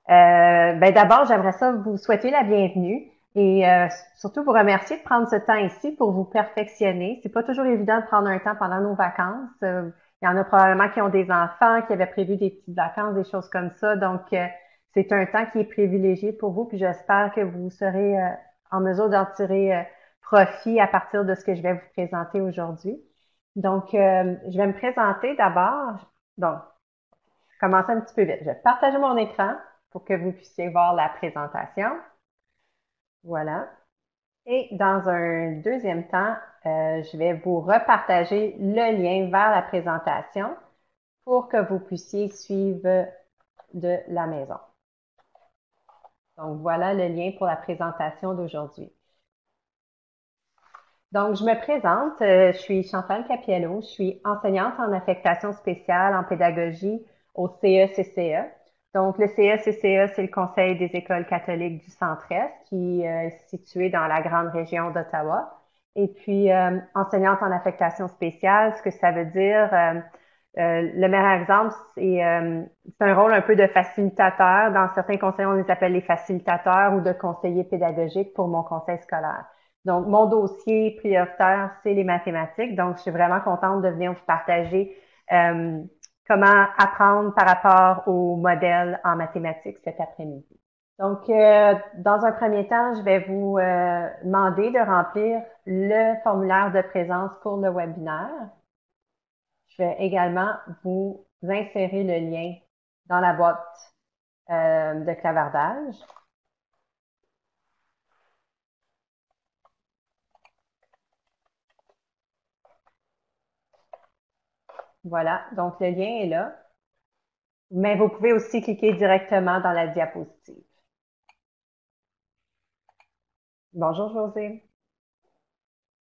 Ben d'abord, j'aimerais ça vous souhaiter la bienvenue et surtout vous remercier de prendre ce temps ici pour vous perfectionner. C'est pas toujours évident de prendre un temps pendant nos vacances. Il y en a probablement qui ont des enfants, qui avaient prévu des petites vacances, des choses comme ça. Donc, c'est un temps qui est privilégié pour vous. Puis j'espère que vous serez en mesure d'en tirer profit à partir de ce que je vais vous présenter aujourd'hui. Donc, je vais me présenter d'abord. Donc, commencer un petit peu vite. Je vais partager mon écran pour que vous puissiez voir la présentation. Voilà. Et dans un deuxième temps, je vais vous repartager le lien vers la présentation pour que vous puissiez suivre de la maison. Donc, voilà le lien pour la présentation d'aujourd'hui. Donc, je me présente, je suis Chantal Capiello, je suis enseignante en affectation spéciale en pédagogie au CECCE. Donc, le CECCE, c'est le Conseil des écoles catholiques du Centre-Est qui est situé dans la grande région d'Ottawa. Et puis, enseignante en affectation spéciale, ce que ça veut dire, le meilleur exemple, c'est un rôle un peu de facilitateur. Dans certains conseils, on les appelle les facilitateurs ou de conseillers pédagogiques pour mon conseil scolaire. Donc, mon dossier prioritaire, c'est les mathématiques. Donc, je suis vraiment contente de venir vous partager comment apprendre par rapport au modèle en mathématiques cet après-midi. Donc, dans un premier temps, je vais vous demander de remplir le formulaire de présence pour le webinaire. Je vais également vous insérer le lien dans la boîte de clavardage. Voilà, donc le lien est là. Mais vous pouvez aussi cliquer directement dans la diapositive. Bonjour José.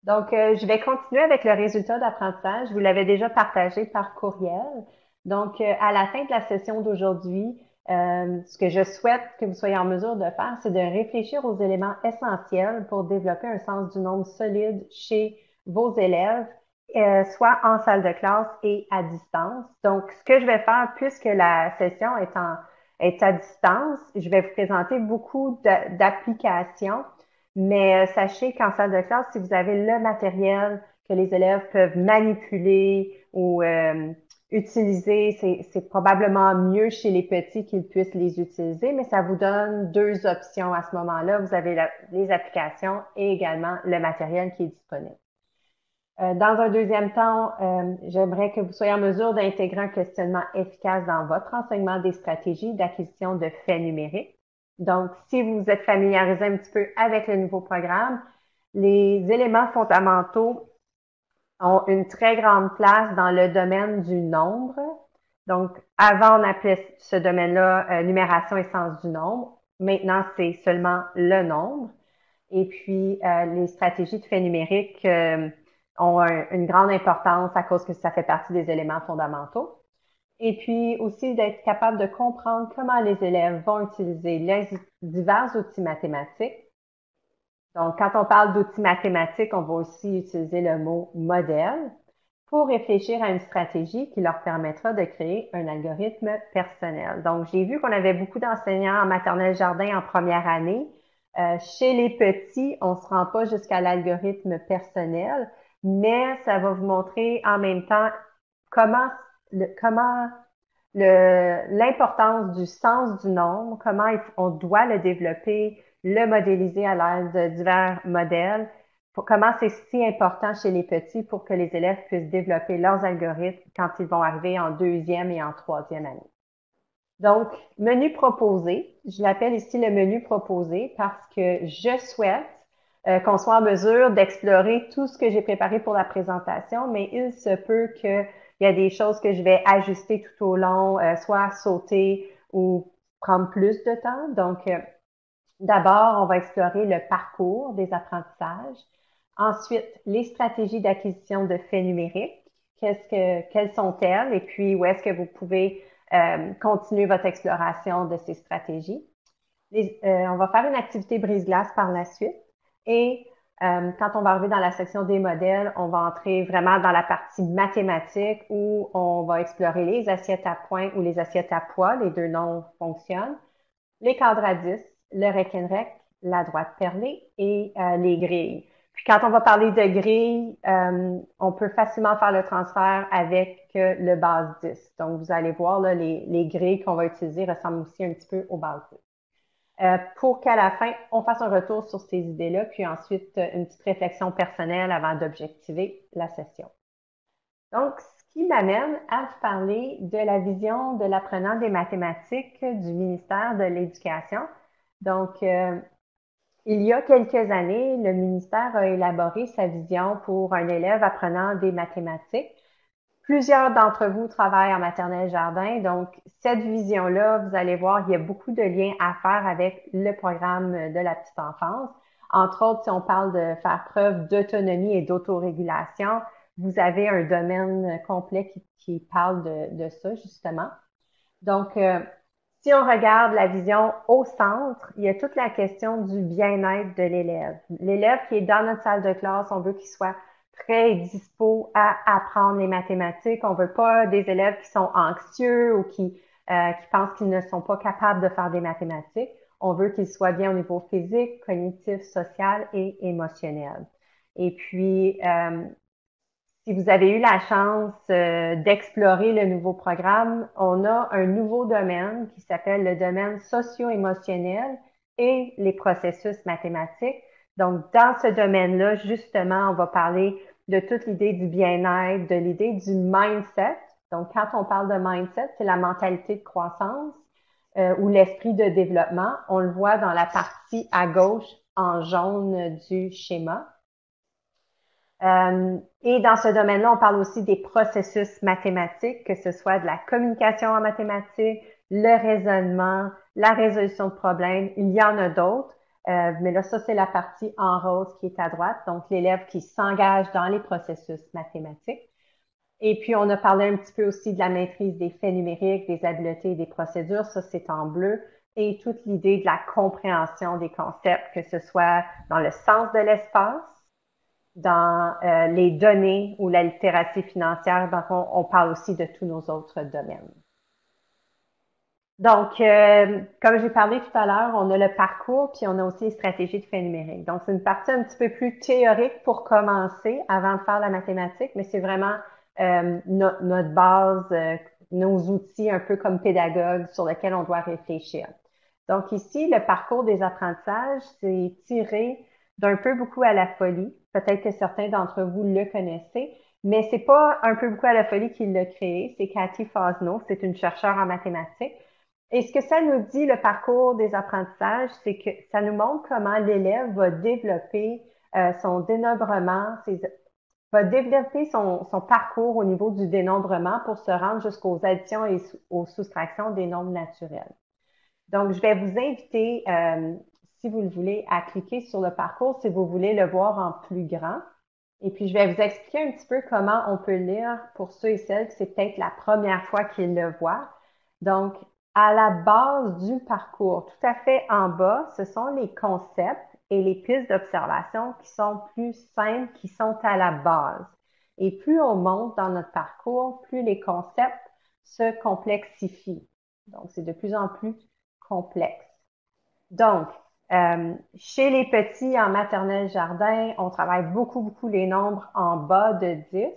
Donc, je vais continuer avec le résultat d'apprentissage. Vous l'avez déjà partagé par courriel. Donc, à la fin de la session d'aujourd'hui, ce que je souhaite que vous soyez en mesure de faire, c'est de réfléchir aux éléments essentiels pour développer un sens du nombre solide chez vos élèves, soit en salle de classe et à distance. Donc, ce que je vais faire, puisque la session est à distance, je vais vous présenter beaucoup d'applications, mais sachez qu'en salle de classe, si vous avez le matériel que les élèves peuvent manipuler ou utiliser, c'est probablement mieux chez les petits qu'ils puissent les utiliser, mais ça vous donne deux options à ce moment-là. Vous avez les applications et également le matériel qui est disponible. Dans un deuxième temps, j'aimerais que vous soyez en mesure d'intégrer un questionnement efficace dans votre enseignement des stratégies d'acquisition de faits numériques. Donc, si vous êtes familiarisé un petit peu avec le nouveau programme, les éléments fondamentaux ont une très grande place dans le domaine du nombre. Donc, avant, on appelait ce domaine-là numération et sens du nombre. Maintenant, c'est seulement le nombre. Et puis, les stratégies de faits numériques ont une grande importance à cause que ça fait partie des éléments fondamentaux. Et puis aussi d'être capable de comprendre comment les élèves vont utiliser les divers outils mathématiques. Donc, quand on parle d'outils mathématiques, on va aussi utiliser le mot modèle pour réfléchir à une stratégie qui leur permettra de créer un algorithme personnel. Donc, j'ai vu qu'on avait beaucoup d'enseignants en maternelle jardin en première année. Chez les petits, on ne se rend pas jusqu'à l'algorithme personnel, mais ça va vous montrer en même temps comment, l'importance du sens du nombre, comment on doit le développer, le modéliser à l'aide de divers modèles, comment c'est si important chez les petits pour que les élèves puissent développer leurs algorithmes quand ils vont arriver en deuxième et en troisième année. Donc, menu proposé, je l'appelle ici le menu proposé parce que je souhaite qu'on soit en mesure d'explorer tout ce que j'ai préparé pour la présentation, mais il se peut qu'il y a des choses que je vais ajuster tout au long, soit sauter ou prendre plus de temps. Donc, d'abord, on va explorer le parcours des apprentissages. Ensuite, les stratégies d'acquisition de faits numériques. Quelles sont-elles? Et puis, où est-ce que vous pouvez continuer votre exploration de ces stratégies? On va faire une activité brise-glace par la suite. Et quand on va arriver dans la section des modèles, on va entrer vraiment dans la partie mathématique où on va explorer les assiettes à points ou les assiettes à poids. Les deux noms fonctionnent. les cadres à 10, le reck-and-rec, la droite perlée et les grilles. Puis quand on va parler de grilles, on peut facilement faire le transfert avec le base 10. Donc, vous allez voir, là, les grilles qu'on va utiliser ressemblent aussi un petit peu aux bases 10. Pour qu'à la fin, on fasse un retour sur ces idées-là, puis ensuite une petite réflexion personnelle avant d'objectiver la session. Donc, ce qui m'amène à vous parler de la vision de l'apprenant des mathématiques du ministère de l'Éducation. Donc, il y a quelques années, le ministère a élaboré sa vision pour un élève apprenant des mathématiques. Plusieurs d'entre vous travaillent en maternelle jardin, donc cette vision-là, vous allez voir, il y a beaucoup de liens à faire avec le programme de la petite enfance. Entre autres, si on parle de faire preuve d'autonomie et d'autorégulation, vous avez un domaine complet qui parle de ça, justement. Donc, si on regarde la vision au centre, il y a toute la question du bien-être de l'élève. L'élève qui est dans notre salle de classe, on veut qu'il soit prêt et dispo à apprendre les mathématiques. On veut pas des élèves qui sont anxieux ou qui pensent qu'ils ne sont pas capables de faire des mathématiques. On veut qu'ils soient bien au niveau physique, cognitif, social et émotionnel. Et puis, si vous avez eu la chance d'explorer le nouveau programme, on a un nouveau domaine qui s'appelle le domaine socio-émotionnel et les processus mathématiques. Donc, dans ce domaine-là, justement, on va parler de toute l'idée du bien-être, de l'idée du mindset. Donc, quand on parle de mindset, c'est la mentalité de croissance ou l'esprit de développement. On le voit dans la partie à gauche en jaune du schéma. Et dans ce domaine-là, on parle aussi des processus mathématiques, que ce soit de la communication en mathématiques, le raisonnement, la résolution de problèmes. Il y en a d'autres, mais là, ça, c'est la partie en rose qui est à droite, donc l'élève qui s'engage dans les processus mathématiques. Et puis, on a parlé un petit peu aussi de la maîtrise des faits numériques, des habiletés et des procédures, ça, c'est en bleu, et toute l'idée de la compréhension des concepts, que ce soit dans le sens de l'espace, dans les données ou la littératie financière. Donc, on parle aussi de tous nos autres domaines. Donc, comme j'ai parlé tout à l'heure, on a le parcours, puis on a aussi les stratégies de faits numériques. Donc, c'est une partie un petit peu plus théorique pour commencer avant de faire la mathématique, mais c'est vraiment notre base, nos outils un peu comme pédagogue sur lesquels on doit réfléchir. Donc ici, le parcours des apprentissages, c'est tiré d'un peu beaucoup à la folie. Peut-être que certains d'entre vous le connaissez, mais c'est pas un peu beaucoup à la folie qui l'a créé, c'est Cathy Fasno, c'est une chercheure en mathématiques. Et ce que ça nous dit, le parcours des apprentissages, c'est que ça nous montre comment l'élève va développer son dénombrement, va développer son parcours au niveau du dénombrement pour se rendre jusqu'aux additions et aux soustractions des nombres naturels. Donc, je vais vous inviter, si vous le voulez, à cliquer sur le parcours si vous voulez le voir en plus grand. Et puis, je vais vous expliquer un petit peu comment on peut lire pour ceux et celles que c'est peut-être la première fois qu'ils le voient. Donc, à la base du parcours, tout à fait en bas, ce sont les concepts et les pistes d'observation qui sont plus simples, qui sont à la base. Et plus on monte dans notre parcours, plus les concepts se complexifient. Donc, c'est de plus en plus complexe. Donc, chez les petits en maternelle jardin, on travaille beaucoup les nombres en bas de 10.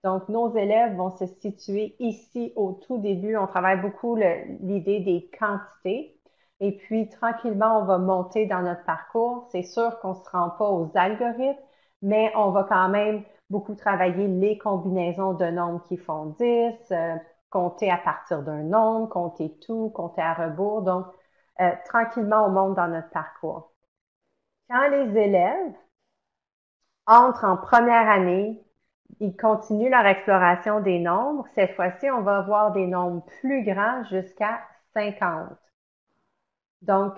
Donc, nos élèves vont se situer ici au tout début. On travaille beaucoup l'idée des quantités. Et puis, tranquillement, on va monter dans notre parcours. C'est sûr qu'on ne se rend pas aux algorithmes, mais on va quand même beaucoup travailler les combinaisons de nombres qui font 10, compter à partir d'un nombre, compter tout, compter à rebours. Donc, tranquillement, on monte dans notre parcours. Quand les élèves entrent en première année, ils continuent leur exploration des nombres. Cette fois-ci, on va avoir des nombres plus grands jusqu'à 50. Donc,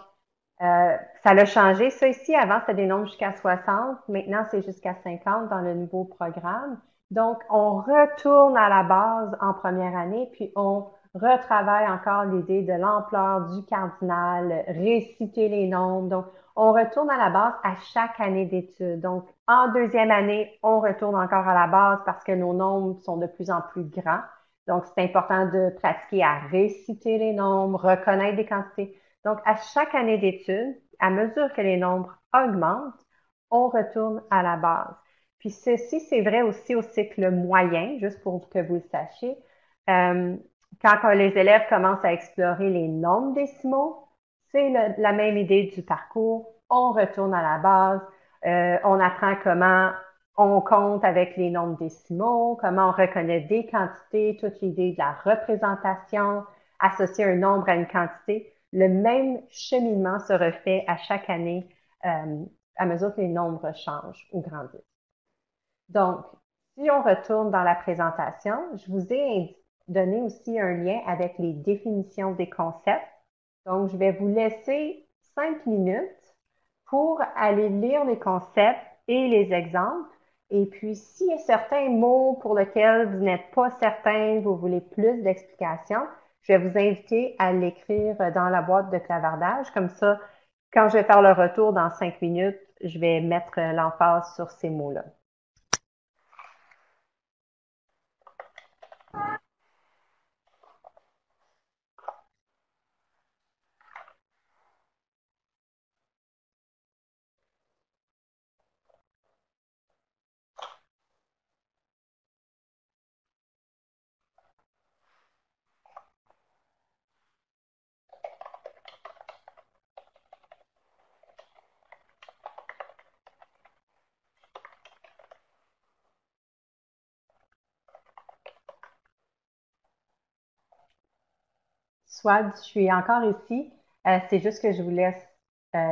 ça l'a changé. Ça ici, avant, c'était des nombres jusqu'à 60. Maintenant, c'est jusqu'à 50 dans le nouveau programme. Donc, on retourne à la base en première année, puis on retravaille encore l'idée de l'ampleur du cardinal, réciter les nombres. Donc, on retourne à la base à chaque année d'études. Donc, en deuxième année, on retourne encore à la base parce que nos nombres sont de plus en plus grands. Donc, c'est important de pratiquer à réciter les nombres, reconnaître des quantités. Donc, à chaque année d'études, à mesure que les nombres augmentent, on retourne à la base. Puis ceci, c'est vrai aussi au cycle moyen, juste pour que vous le sachiez. Euh, quand les élèves commencent à explorer les nombres décimaux, c'est la même idée du parcours. On retourne à la base. On apprend comment on compte avec les nombres décimaux, comment on reconnaît des quantités, toute l'idée de la représentation, associer un nombre à une quantité. Le même cheminement se refait à chaque année à mesure que les nombres changent ou grandissent. Donc, si on retourne dans la présentation, je vous ai donné aussi un lien avec les définitions des concepts. Donc, je vais vous laisser 5 minutes pour aller lire les concepts et les exemples. Et puis, s'il y a certains mots pour lesquels vous n'êtes pas certain, vous voulez plus d'explications, je vais vous inviter à l'écrire dans la boîte de clavardage. Comme ça, quand je vais faire le retour dans 5 minutes, je vais mettre l'emphase sur ces mots-là. Swad, je suis encore ici. C'est juste que je vous laisse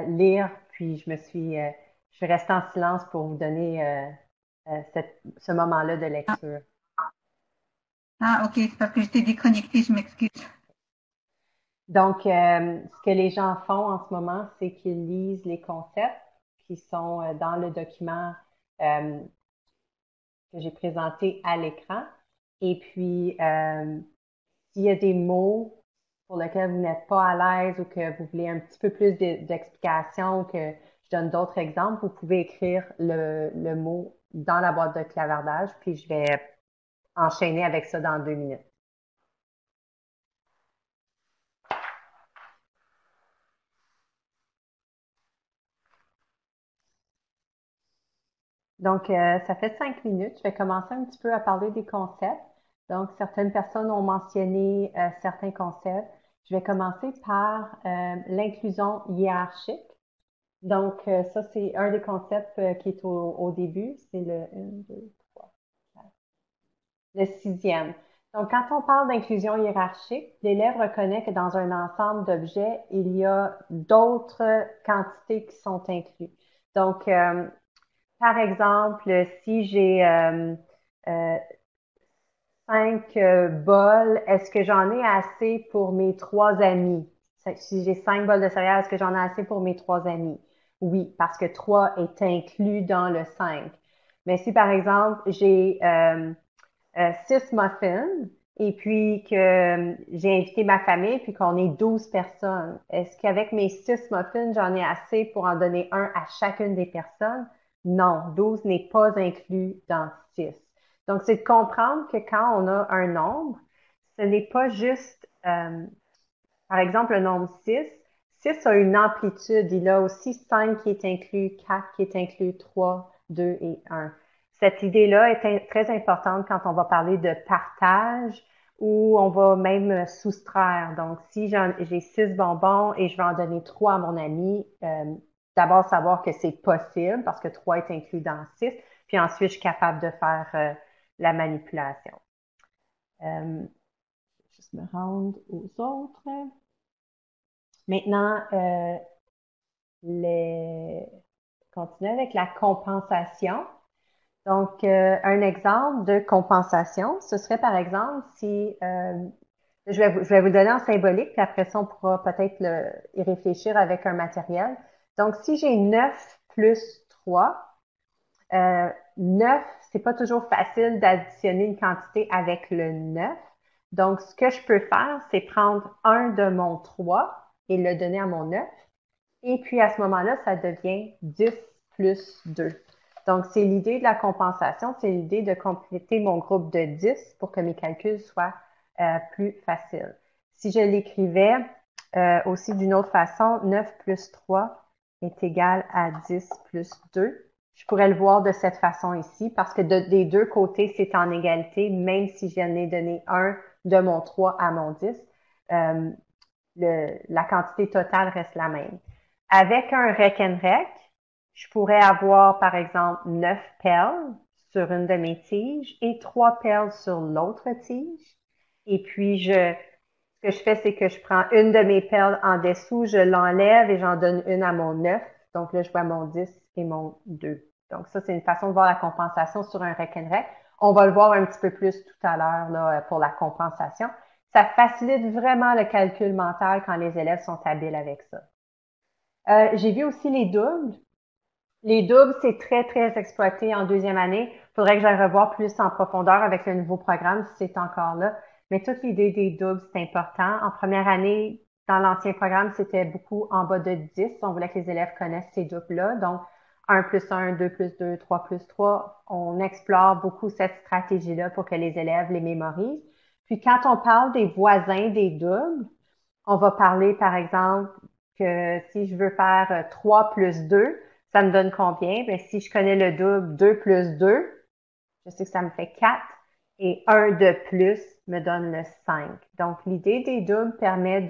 lire, puis je suis restée en silence pour vous donner ce moment-là de Ah, lecture. ah, ok, c'est parce que j'étais déconnectée, je m'excuse. Donc, ce que les gens font en ce moment, c'est qu'ils lisent les concepts qui sont dans le document euh, que j'ai présenté à l'écran. Et puis, s'il y a des mots pour lesquels vous n'êtes pas à l'aise ou que vous voulez un petit peu plus d'explications ou que je donne d'autres exemples, vous pouvez écrire le mot dans la boîte de clavardage, puis je vais enchaîner avec ça dans 2 minutes. Donc, ça fait 5 minutes. Je vais commencer un petit peu à parler des concepts. Donc, certaines personnes ont mentionné certains concepts. Je vais commencer par l'inclusion hiérarchique. Donc, ça, c'est un des concepts qui est au début. C'est le 1, 2, 3, 4, le sixième. Donc, quand on parle d'inclusion hiérarchique, l'élève reconnaît que dans un ensemble d'objets, il y a d'autres quantités qui sont incluses. Donc, par exemple, si j'ai euh, 5 bols, est-ce que j'en ai assez pour mes 3 amis? Si j'ai 5 bols de céréales, est-ce que j'en ai assez pour mes 3 amis? Oui, parce que 3 est inclus dans le 5. Mais si par exemple j'ai 6 muffins et puis que j'ai invité ma famille puis qu'on est 12 personnes, est-ce qu'avec mes 6 muffins, j'en ai assez pour en donner un à chacune des personnes? Non, 12 n'est pas inclus dans 6. Donc, c'est de comprendre que quand on a un nombre, ce n'est pas juste, par exemple, le nombre 6. 6 a une amplitude. Il a aussi 5 qui est inclus, 4 qui est inclus, 3, 2 et 1. Cette idée-là est très importante quand on va parler de partage ou on va même soustraire. Donc, si j'ai 6 bonbons et je vais en donner 3 à mon ami, d'abord savoir que c'est possible parce que 3 est inclus dans 6, puis ensuite je suis capable de faire la manipulation. Je vais juste me rendre aux autres. Maintenant, les... continuer avec la compensation. Donc, un exemple de compensation, ce serait par exemple si je vais vous le donner en symbolique, puis après ça, on pourra peut-être y réfléchir avec un matériel. Donc, si j'ai 9 plus 3, 9, c'est pas toujours facile d'additionner une quantité avec le 9. Donc, ce que je peux faire, c'est prendre un de mon 3 et le donner à mon 9. Et puis, à ce moment-là, ça devient 10 plus 2. Donc, c'est l'idée de la compensation, c'est l'idée de compléter mon groupe de 10 pour que mes calculs soient plus faciles. Si je l'écrivais Aussi, d'une autre façon, 9 plus 3 est égal à 10 plus 2. Je pourrais le voir de cette façon ici parce que des deux côtés, c'est en égalité, même si j'en ai donné un de mon 3 à mon 10. Euh, la quantité totale reste la même. Avec un rec and rec, je pourrais avoir, par exemple, 9 perles sur une de mes tiges et 3 perles sur l'autre tige. Et puis, ce que je fais, c'est que je prends une de mes perles en dessous, je l'enlève et j'en donne une à mon 9. Donc là, je vois mon 10 et mon 2. Donc ça, c'est une façon de voir la compensation sur un rec and rec. On va le voir un petit peu plus tout à l'heure là, pour la compensation. Ça facilite vraiment le calcul mental quand les élèves sont habiles avec ça. J'ai vu aussi les doubles. Les doubles, c'est très, très exploité en deuxième année. Il faudrait que j'aille revoir plus en profondeur avec le nouveau programme si c'est encore là. Mais toute l'idée des doubles, c'est important. En première année, dans l'ancien programme, c'était beaucoup en bas de 10. On voulait que les élèves connaissent ces doubles-là. Donc, 1 plus 1, 2 plus 2, 3 plus 3. On explore beaucoup cette stratégie-là pour que les élèves les mémorisent. Puis, quand on parle des voisins des doubles, on va parler, par exemple, que si je veux faire 3 plus 2, ça me donne combien? Bien, si je connais le double, 2 plus 2, je sais que ça me fait 4. Et 1 de plus me donne le 5. Donc, l'idée des doubles permet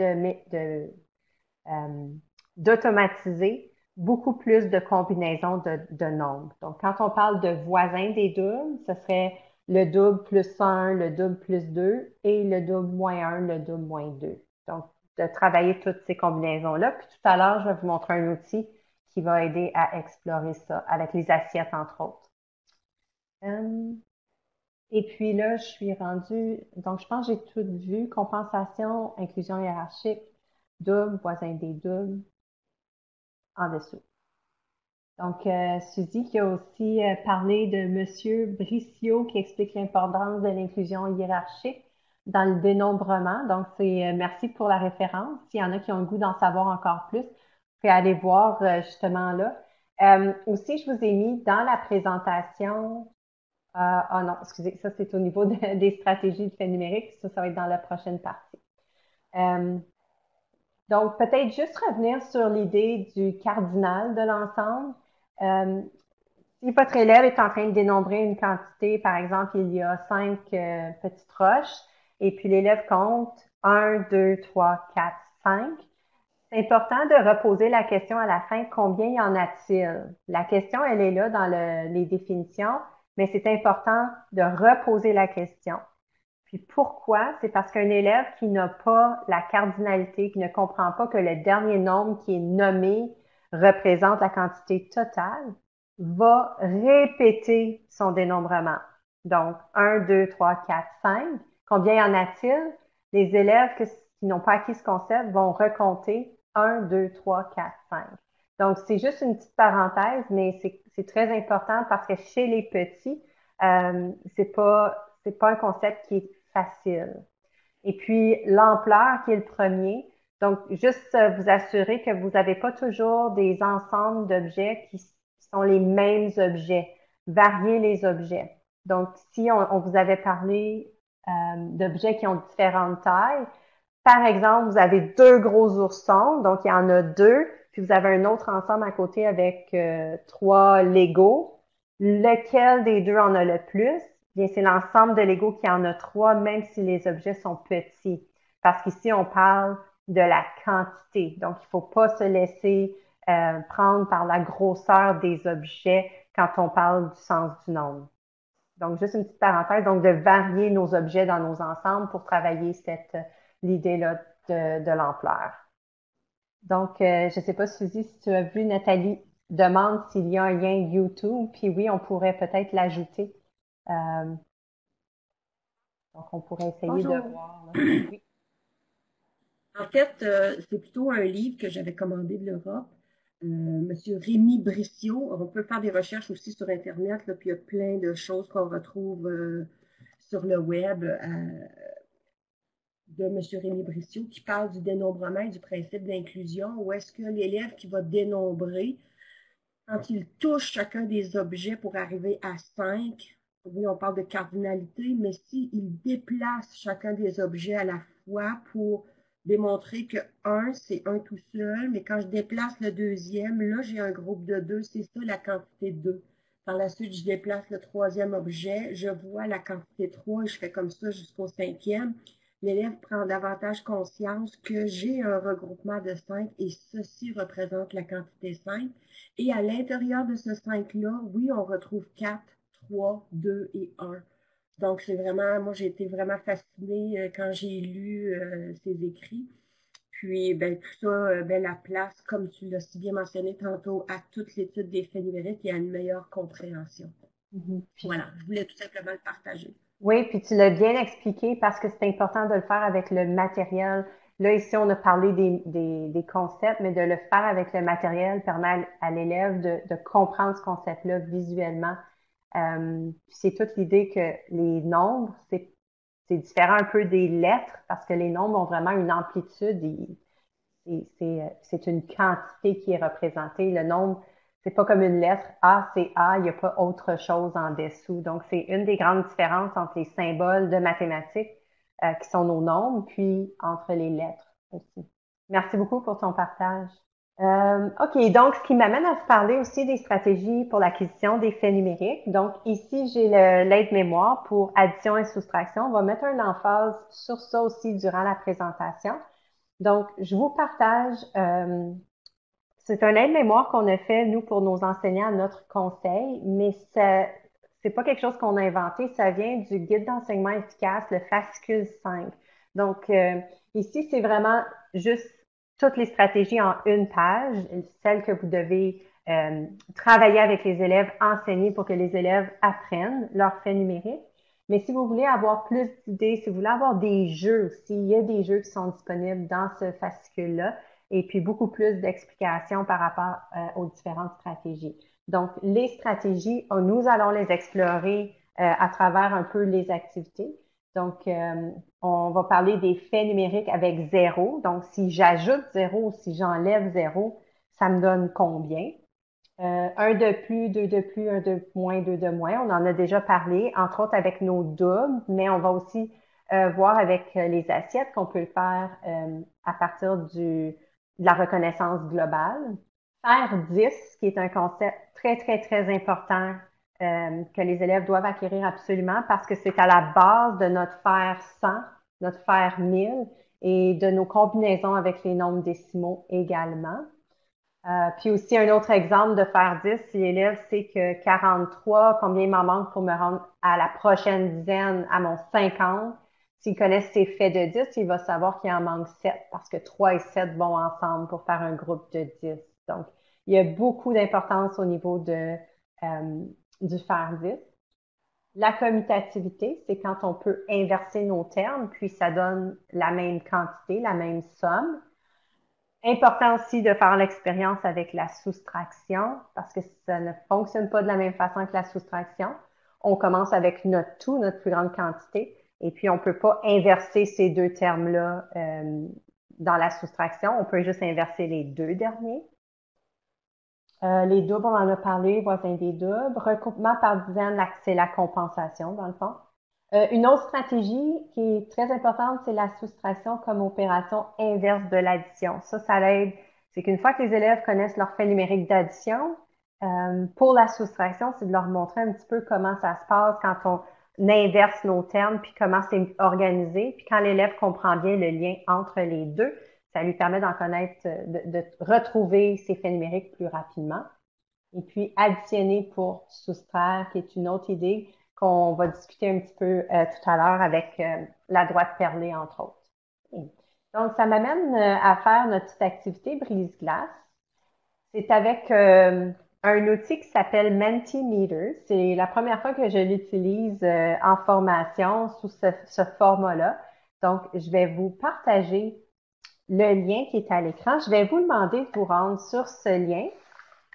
d'automatiser beaucoup plus de combinaisons de nombres. Donc, quand on parle de voisins des doubles, ce serait le double plus 1, le double plus 2 et le double moins 1, le double moins 2. Donc, de travailler toutes ces combinaisons-là. Puis tout à l'heure, je vais vous montrer un outil qui va aider à explorer ça avec les assiettes, entre autres. Et puis là, je suis rendue, donc je pense que j'ai tout vu, compensation, inclusion hiérarchique, double, voisin des doubles, en dessous. Donc, Suzy qui a aussi parlé de Monsieur Bricio qui explique l'importance de l'inclusion hiérarchique dans le dénombrement. Donc, c'est merci pour la référence. S'il y en a qui ont le goût d'en savoir encore plus, vous pouvez aller voir justement là. Aussi, je vous ai mis dans la présentation. Ah non, excusez, ça c'est au niveau des stratégies de fait numérique. Ça va être dans la prochaine partie. Donc, peut-être juste revenir sur l'idée du cardinal de l'ensemble. Si votre élève est en train de dénombrer une quantité, par exemple, il y a 5 petites roches, et puis l'élève compte 1, 2, 3, 4, 5, c'est important de reposer la question à la fin, combien y en a-t-il? La question, elle est là dans les définitions, mais c'est important de reposer la question. Puis pourquoi? C'est parce qu'un élève qui n'a pas la cardinalité, qui ne comprend pas que le dernier nombre qui est nommé représente la quantité totale, va répéter son dénombrement. Donc, 1, 2, 3, 4, 5. Combien y en a-t-il? Les élèves qui n'ont pas acquis ce concept vont recompter 1, 2, 3, 4, 5. Donc, c'est juste une petite parenthèse, mais c'est très important parce que chez les petits, c'est pas un concept qui est facile. Et puis, l'ampleur qui est le premier. Donc, juste vous assurer que vous n'avez pas toujours des ensembles d'objets qui sont les mêmes objets. Varier les objets. Donc, si on vous avait parlé d'objets qui ont différentes tailles, par exemple, vous avez deux gros oursons, donc il y en a deux, puis vous avez un autre ensemble à côté avec trois Legos. Lequel des deux en a le plus? Bien, c'est l'ensemble de Lego qui en a trois, même si les objets sont petits. Parce qu'ici, on parle de la quantité. Donc, il ne faut pas se laisser prendre par la grosseur des objets quand on parle du sens du nombre. Donc, juste une petite parenthèse, donc de varier nos objets dans nos ensembles pour travailler l'idée-là de l'ampleur. Donc, je ne sais pas, Suzy, si tu as vu, Nathalie demande s'il y a un lien YouTube, puis oui, on pourrait peut-être l'ajouter. Donc, on pourrait essayer de Bonjour. voir. Là. Oui. En fait, c'est plutôt un livre que j'avais commandé de l'Europe. Monsieur Rémi Bricio. On peut faire des recherches aussi sur Internet, là, puis il y a plein de choses qu'on retrouve sur le web de Monsieur Rémi Bricio qui parle du dénombrement et du principe d'inclusion, où est-ce que l'élève qui va dénombrer, quand il touche chacun des objets pour arriver à 5, oui, on parle de cardinalité, mais s'il déplace chacun des objets à la fois pour démontrer que un, c'est un tout seul, mais quand je déplace le deuxième, là, j'ai un groupe de deux, c'est ça la quantité 2. Par la suite, je déplace le troisième objet, je vois la quantité 3 et je fais comme ça jusqu'au cinquième. L'élève prend davantage conscience que j'ai un regroupement de 5 et ceci représente la quantité 5. Et à l'intérieur de ce 5-là, oui, on retrouve 4, 3, 2 et 1. Donc, c'est vraiment, moi, j'ai été vraiment fascinée quand j'ai lu ses écrits. Puis, ben, tout ça, ben, la place, comme tu l'as si bien mentionné tantôt, à toute l'étude des faits numériques et à une meilleure compréhension. Mhm. Puis Voilà, je voulais tout simplement le partager. oui, puis tu l'as bien expliqué parce que c'est important de le faire avec le matériel. Là, ici, on a parlé des concepts, mais de le faire avec le matériel permet à l'élève de comprendre ce concept-là visuellement. Puis c'est toute l'idée que les nombres, c'est différent un peu des lettres parce que les nombres ont vraiment une amplitude c'est une quantité qui est représentée. Le nombre, c'est pas comme une lettre. A, c'est A, il n'y a pas autre chose en dessous. Donc, c'est une des grandes différences entre les symboles de mathématiques, qui sont nos nombres, puis entre les lettres aussi. Merci beaucoup pour ton partage. OK, donc ce qui m'amène à vous parler aussi des stratégies pour l'acquisition des faits numériques. Donc ici, j'ai l'aide-mémoire pour addition et soustraction. On va mettre un emphase sur ça aussi durant la présentation. Donc, je vous partage, c'est un aide-mémoire qu'on a fait, nous, pour nos enseignants à notre conseil, mais c'est pas quelque chose qu'on a inventé, ça vient du guide d'enseignement efficace, le fascicule 5. Donc, ici, c'est vraiment juste toutes les stratégies en une page, celles que vous devez travailler avec les élèves, enseigner pour que les élèves apprennent leurs faits numériques. Mais si vous voulez avoir plus d'idées, si vous voulez avoir des jeux aussi, il y a des jeux qui sont disponibles dans ce fascicule-là et puis beaucoup plus d'explications par rapport aux différentes stratégies. Donc, les stratégies, nous allons les explorer à travers un peu les activités. Donc, on va parler des faits numériques avec 0. Donc, si j'ajoute 0 ou si j'enlève 0, ça me donne combien? Un de plus, deux de plus, un de moins, deux de moins. On en a déjà parlé, entre autres avec nos doubles, mais on va aussi voir avec les assiettes qu'on peut faire à partir de la reconnaissance globale. Faire 10, qui est un concept très, très, très important que les élèves doivent acquérir absolument parce que c'est à la base de notre faire 100, notre faire 1000 et de nos combinaisons avec les nombres décimaux également. Puis aussi, un autre exemple de faire 10, si l'élève sait que 43, combien il m'en manque pour me rendre à la prochaine dizaine, à mon 50. S'il connaît ses faits de 10, il va savoir qu'il en manque 7 parce que 3 et 7 vont ensemble pour faire un groupe de 10. Donc, il y a beaucoup d'importance au niveau du faire 10. La commutativité, c'est quand on peut inverser nos termes, puis ça donne la même quantité, la même somme. Important aussi de faire l'expérience avec la soustraction parce que ça ne fonctionne pas de la même façon que la soustraction. On commence avec notre tout, notre plus grande quantité, et puis on peut pas inverser ces deux termes-là dans la soustraction. On peut juste inverser les deux derniers. Les doubles, on en a parlé, voisin des doubles. Recoupement par dizaine, c'est la compensation, dans le fond. Une autre stratégie qui est très importante, c'est la soustraction comme opération inverse de l'addition. Ça l'aide. C'est qu'une fois que les élèves connaissent leur fait numérique d'addition, pour la soustraction, c'est de leur montrer un petit peu comment ça se passe quand on inverse nos termes, puis comment c'est organisé. Puis quand l'élève comprend bien le lien entre les deux, ça lui permet d'en connaître, de retrouver ses faits numériques plus rapidement. Et puis, additionner pour soustraire, qui est une autre idée qu'on va discuter un petit peu tout à l'heure avec la droite perlée, entre autres. Donc, ça m'amène à faire notre petite activité brise-glace. C'est avec un outil qui s'appelle Mentimeter. C'est la première fois que je l'utilise en formation sous ce format-là. Donc, je vais vous partager le lien qui est à l'écran. Je vais vous demander de vous rendre sur ce lien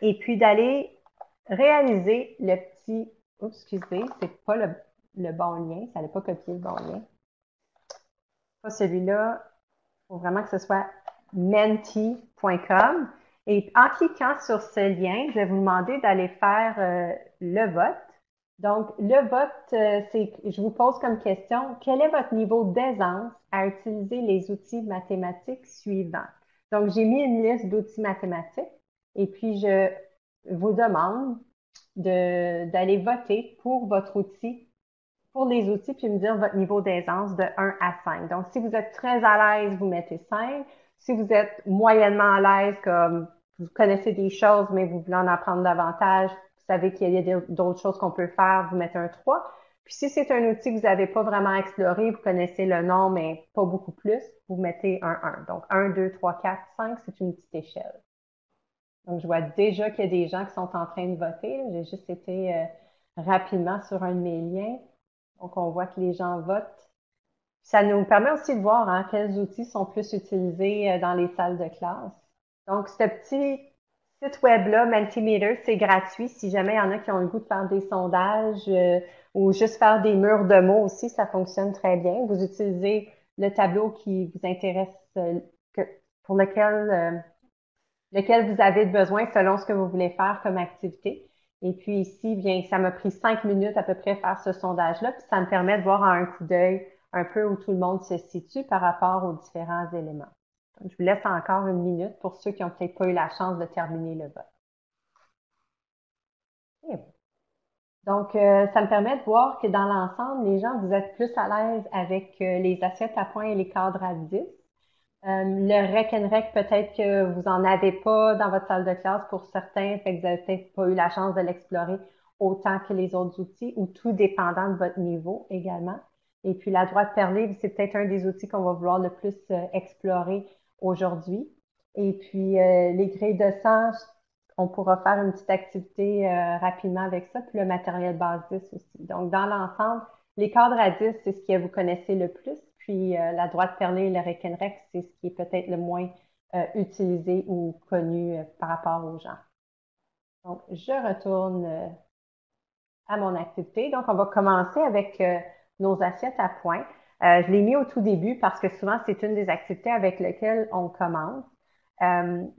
et puis d'aller réaliser le petit... Oups, excusez, c'est pas le bon lien. Ça n'allait pas copier le bon lien. Pas celui-là. Il faut vraiment que ce soit menti.com. Et en cliquant sur ce lien, je vais vous demander d'aller faire le vote. Donc, le vote, je vous pose comme question, quel est votre niveau d'aisance à utiliser les outils mathématiques suivants? Donc, j'ai mis une liste d'outils mathématiques et puis je vous demande d'aller voter pour votre outil, pour les outils, puis me dire votre niveau d'aisance de 1 à 5. Donc, si vous êtes très à l'aise, vous mettez 5. Si vous êtes moyennement à l'aise, comme vous connaissez des choses, mais vous voulez en apprendre davantage, vous savez qu'il y a d'autres choses qu'on peut faire, vous mettez un 3. Puis si c'est un outil que vous n'avez pas vraiment exploré, vous connaissez le nom, mais pas beaucoup plus, vous mettez un 1. Donc, 1, 2, 3, 4, 5, c'est une petite échelle. Donc, je vois déjà qu'il y a des gens qui sont en train de voter. J'ai juste été rapidement sur un de mes liens. Donc, on voit que les gens votent. Ça nous permet aussi de voir quels outils sont plus utilisés dans les salles de classe. Donc, ce petit site web-là, Mentimeter, c'est gratuit. Si jamais il y en a qui ont le goût de faire des sondages ou juste faire des murs de mots aussi, ça fonctionne très bien. Vous utilisez le tableau qui vous intéresse, pour lequel vous avez besoin selon ce que vous voulez faire comme activité. Et puis ici, bien, ça m'a pris 5 minutes à peu près faire ce sondage-là, puis ça me permet de voir à un coup d'œil un peu où tout le monde se situe par rapport aux différents éléments. Donc, je vous laisse encore une minute pour ceux qui n'ont peut-être pas eu la chance de terminer le vote. Et donc, ça me permet de voir que dans l'ensemble, les gens, vous êtes plus à l'aise avec les assiettes à points et les cadres à 10. Le rec and rec, peut-être que vous en avez pas dans votre salle de classe pour certains, fait que vous avez peut-être pas eu la chance de l'explorer autant que les autres outils ou tout dépendant de votre niveau également. Et puis la droite perlée, c'est peut-être un des outils qu'on va vouloir le plus explorer aujourd'hui. Et puis les grilles de sang, on pourra faire une petite activité rapidement avec ça, puis le matériel base 10 aussi. Donc dans l'ensemble, les cadres à 10, c'est ce que vous connaissez le plus. Puis la droite perlée et le rec and rec, c'est ce qui est peut-être le moins utilisé ou connu par rapport aux gens. Donc, je retourne à mon activité. Donc, on va commencer avec nos assiettes à points. Je l'ai mis au tout début parce que souvent, c'est une des activités avec lesquelles on commence. Il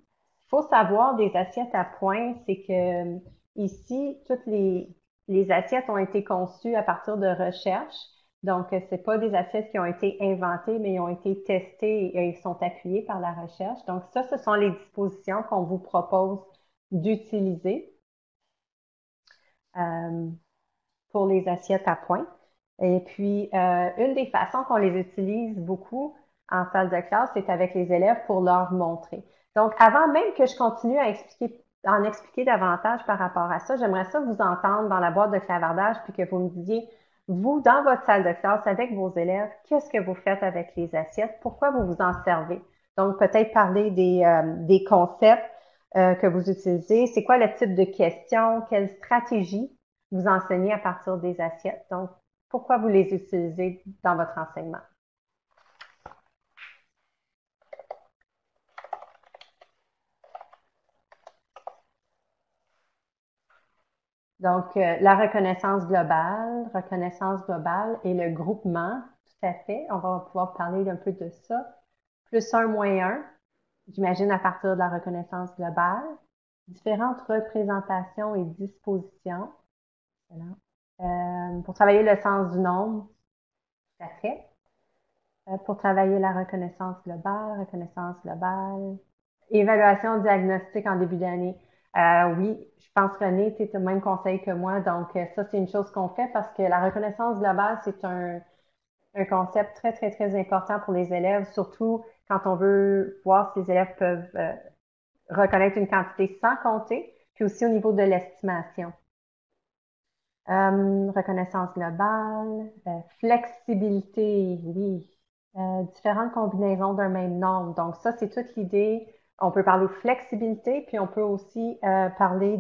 faut savoir des assiettes à points, c'est que ici, toutes les assiettes ont été conçues à partir de recherches. Donc, c'est pas des assiettes qui ont été inventées, mais ils ont été testées et ils sont appuyés par la recherche. Donc, ça, ce sont les dispositions qu'on vous propose d'utiliser pour les assiettes à points. Et puis, une des façons qu'on les utilise beaucoup en salle de classe, c'est avec les élèves pour leur montrer. Donc, avant même que je continue à en expliquer davantage par rapport à ça, j'aimerais ça vous entendre dans la boîte de clavardage, puis que vous me disiez, vous, dans votre salle de classe, avec vos élèves, qu'est-ce que vous faites avec les assiettes? Pourquoi vous vous en servez? Donc, peut-être parler des concepts que vous utilisez. C'est quoi le type de questions? Quelle stratégie vous enseignez à partir des assiettes? Donc, pourquoi vous les utilisez dans votre enseignement? Donc, la reconnaissance globale et le groupement, tout à fait. On va pouvoir parler un peu de ça. Plus un, moins un, j'imagine à partir de la reconnaissance globale. Différentes représentations et dispositions. Pour travailler le sens du nombre, tout à fait. Pour travailler la reconnaissance globale. Évaluation diagnostique en début d'année. Oui, je pense, René, tu es au même conseil que moi. Donc, ça, c'est une chose qu'on fait parce que la reconnaissance globale, c'est un concept très, très, très important pour les élèves, surtout quand on veut voir si les élèves peuvent reconnaître une quantité sans compter, puis aussi au niveau de l'estimation. Reconnaissance globale, flexibilité, oui. Différentes combinaisons d'un même nombre. Donc, ça, c'est toute l'idée. On peut parler de flexibilité, puis on peut aussi parler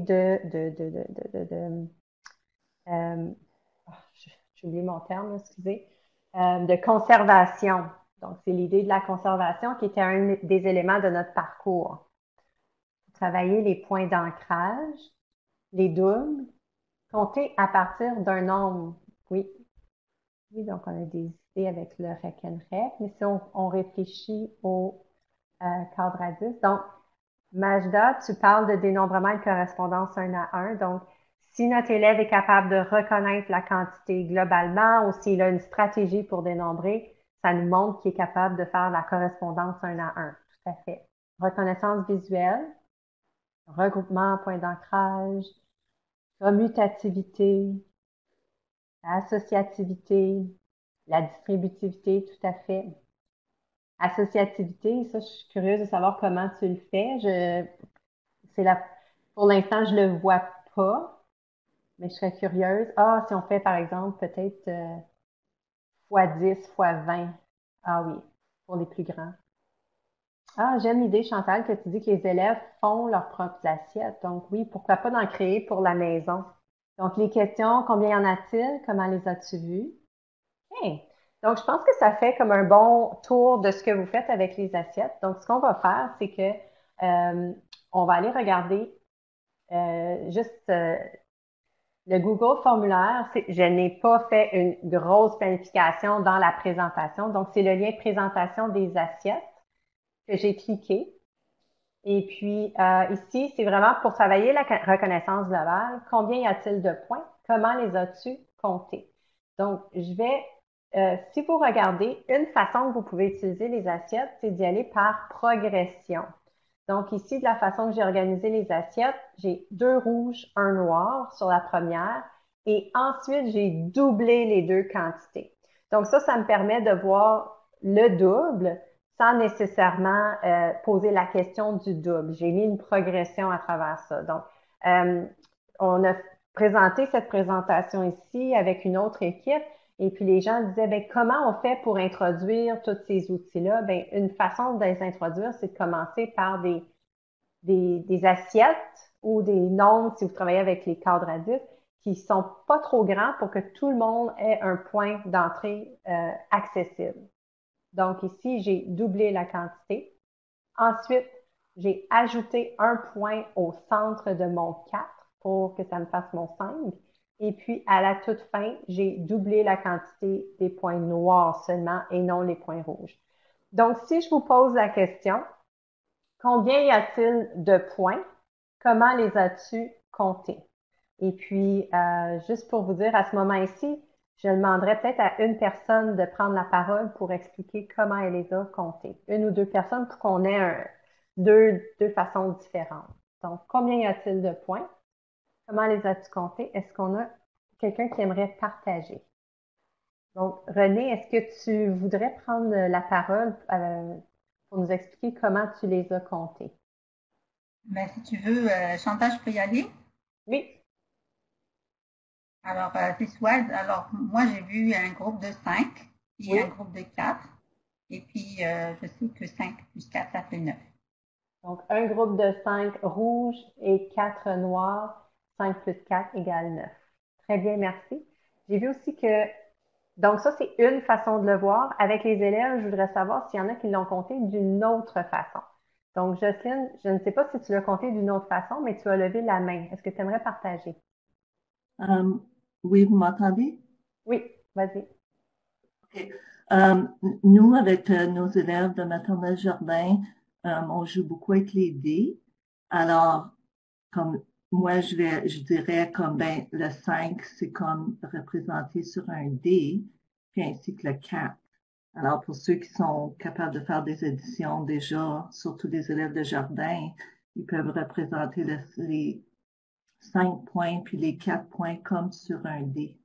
j'ai oublié mon terme, excusez, de conservation. Donc, c'est l'idée de la conservation qui était un des éléments de notre parcours. Travailler les points d'ancrage, les doubles, compter à partir d'un nombre. Oui. Oui, donc on a des idées avec le rec and rec, mais si on réfléchit au cadre à 10, donc Majda, tu parles de dénombrement et de correspondance 1 à 1. Donc, si notre élève est capable de reconnaître la quantité globalement ou s'il a une stratégie pour dénombrer, ça nous montre qu'il est capable de faire la correspondance un à un. Tout à fait. Reconnaissance visuelle, regroupement, point d'ancrage, commutativité, associativité, la distributivité, tout à fait. Associativité, ça, je suis curieuse de savoir comment tu le fais. C'est la, pour l'instant, je le vois pas, mais je serais curieuse. Ah, si on fait, par exemple, peut-être fois 10, fois 20. Ah oui, pour les plus grands. Ah, j'aime l'idée, Chantal, que tu dis que les élèves font leurs propres assiettes. Donc oui, pourquoi pas d'en créer pour la maison? Donc les questions, combien y en a-t-il? Comment les as-tu vues? OK. Donc je pense que ça fait comme un bon tour de ce que vous faites avec les assiettes. Donc ce qu'on va faire, c'est que on va aller regarder juste le Google formulaire. Je n'ai pas fait une grosse planification dans la présentation. Donc c'est le lien présentation des assiettes que j'ai cliqué. Et puis, ici, c'est vraiment pour travailler la reconnaissance globale. Combien y a-t-il de points? Comment les as-tu comptés? Donc, si vous regardez, une façon que vous pouvez utiliser les assiettes, c'est d'y aller par progression. Donc, ici, de la façon que j'ai organisé les assiettes, j'ai 2 rouges, un noir sur la première. Et ensuite, j'ai doublé les 2 quantités. Donc, ça me permet de voir le double sans nécessairement poser la question du double. J'ai mis une progression à travers ça. Donc, on a présenté cette présentation ici avec une autre équipe et puis les gens disaient, ben, comment on fait pour introduire tous ces outils-là? Ben, une façon de les introduire, c'est de commencer par des assiettes ou des nombres, si vous travaillez avec les cadres à 10, qui sont pas trop grands pour que tout le monde ait un point d'entrée accessible. Donc ici, j'ai doublé la quantité. Ensuite, j'ai ajouté un point au centre de mon 4 pour que ça me fasse mon 5. Et puis, à la toute fin, j'ai doublé la quantité des points noirs seulement et non les points rouges. Donc, si je vous pose la question, combien y a-t-il de points? Comment les as-tu comptés? Et puis, juste pour vous dire, à ce moment-ci, je demanderais peut-être à une personne de prendre la parole pour expliquer comment elle les a comptés. Une ou deux personnes pour qu'on ait deux façons différentes. Donc, combien y a-t-il de points? Comment les as-tu comptés? Est-ce qu'on a quelqu'un qui aimerait partager? Donc, René, est-ce que tu voudrais prendre la parole pour nous expliquer comment tu les as comptés? Ben, si tu veux, Chantal, je peux y aller. Oui. Alors, c'est soit, alors moi j'ai vu un groupe de 5 et Oui. un groupe de 4. Et puis, je sais que 5 plus 4, ça fait 9. Donc, un groupe de 5 rouges et 4 noirs, 5 plus 4 égale 9. Très bien, merci. J'ai vu aussi que, donc ça, c'est une façon de le voir. Avec les élèves, je voudrais savoir s'il y en a qui l'ont compté d'une autre façon. Donc, Jocelyne, je ne sais pas si tu l'as compté d'une autre façon, mais tu as levé la main. Est-ce que tu aimerais partager? Oui, vous m'entendez? Oui, vas-y. OK. Nous, avec nos élèves de maternelle jardin, on joue beaucoup avec les dés. Alors, comme moi, je dirais comme ben, le 5, c'est comme représenté sur un dé, puis ainsi que le 4. Alors, pour ceux qui sont capables de faire des éditions déjà, surtout des élèves de jardin, ils peuvent représenter les 5 points puis les 4 points comme sur un dé.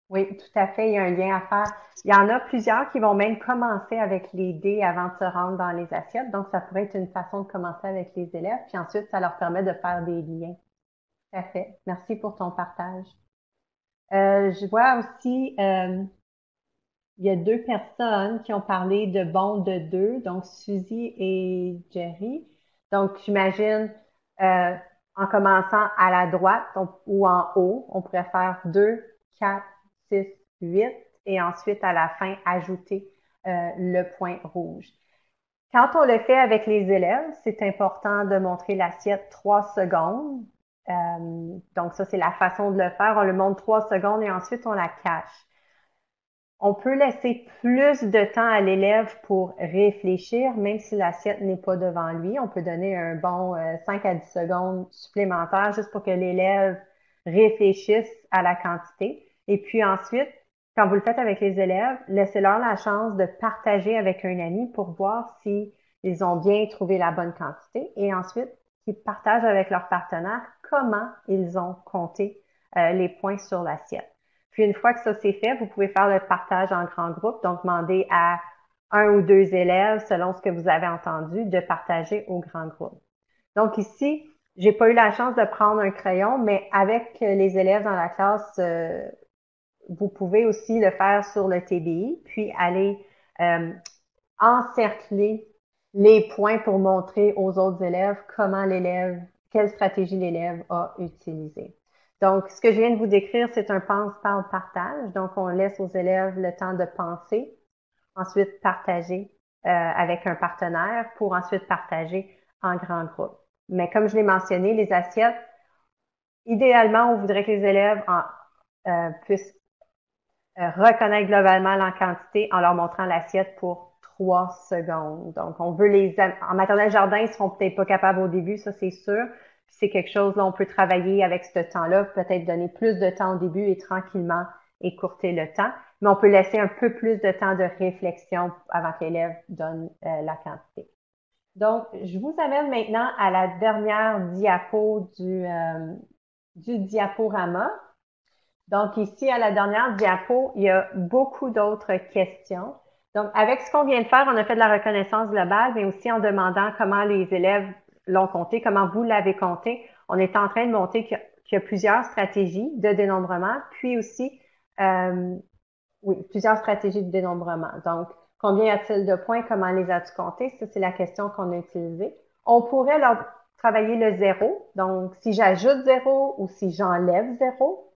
Oui, tout à fait. Il y a un lien à faire. Il y en a plusieurs qui vont même commencer avec les dés avant de se rendre dans les assiettes. Donc, ça pourrait être une façon de commencer avec les élèves. Puis ensuite, ça leur permet de faire des liens. Tout à fait. Merci pour ton partage. Je vois aussi, il y a deux personnes qui ont parlé de bons de deux, donc Suzy et Jerry. Donc, j'imagine, euh, en commençant à la droite ou en haut, on pourrait faire 2, 4, 6, 8 et ensuite à la fin, ajouter le point rouge. Quand on le fait avec les élèves, c'est important de montrer l'assiette 3 secondes. Donc, ça, c'est la façon de le faire. On le montre 3 secondes et ensuite on la cache. On peut laisser plus de temps à l'élève pour réfléchir, même si l'assiette n'est pas devant lui. On peut donner un bon 5 à 10 secondes supplémentaires juste pour que l'élève réfléchissent à la quantité. Et puis ensuite, quand vous le faites avec les élèves, laissez-leur la chance de partager avec un ami pour voir si ils ont bien trouvé la bonne quantité. Et ensuite, qu'ils partagent avec leur partenaire comment ils ont compté les points sur l'assiette. Puis une fois que ça c'est fait, vous pouvez faire le partage en grand groupe, donc demander à un ou deux élèves, selon ce que vous avez entendu, de partager au grand groupe. Donc ici, j'ai pas eu la chance de prendre un crayon, mais avec les élèves dans la classe, vous pouvez aussi le faire sur le TBI, puis aller encercler les points pour montrer aux autres élèves comment l'élève, quelle stratégie l'élève a utilisée. Donc, ce que je viens de vous décrire, c'est un pense-parle-partage. Donc, on laisse aux élèves le temps de penser, ensuite partager avec un partenaire pour ensuite partager en grand groupe. Mais comme je l'ai mentionné, les assiettes, idéalement, on voudrait que les élèves puissent reconnaître globalement la quantité en leur montrant l'assiette pour 3 secondes. Donc, on veut en maternelle jardin, ils seront peut-être pas capables au début, ça c'est sûr. Puis c'est quelque chose, là, on peut travailler avec ce temps-là, peut-être donner plus de temps au début et tranquillement écourter le temps. Mais on peut laisser un peu plus de temps de réflexion avant que l'élève donne la quantité. Donc, je vous amène maintenant à la dernière diapo du diaporama. Donc, ici, à la dernière diapo, il y a beaucoup d'autres questions. Donc, avec ce qu'on vient de faire, on a fait de la reconnaissance globale, mais aussi en demandant comment les élèves l'ont compté, comment vous l'avez compté. On est en train de montrer qu'il y a plusieurs stratégies de dénombrement, puis aussi, plusieurs stratégies de dénombrement. Donc, combien y a-t-il de points? Comment les as-tu comptés? Ça, c'est la question qu'on a utilisée. On pourrait leur travailler le zéro. Donc, si j'ajoute zéro ou si j'enlève zéro.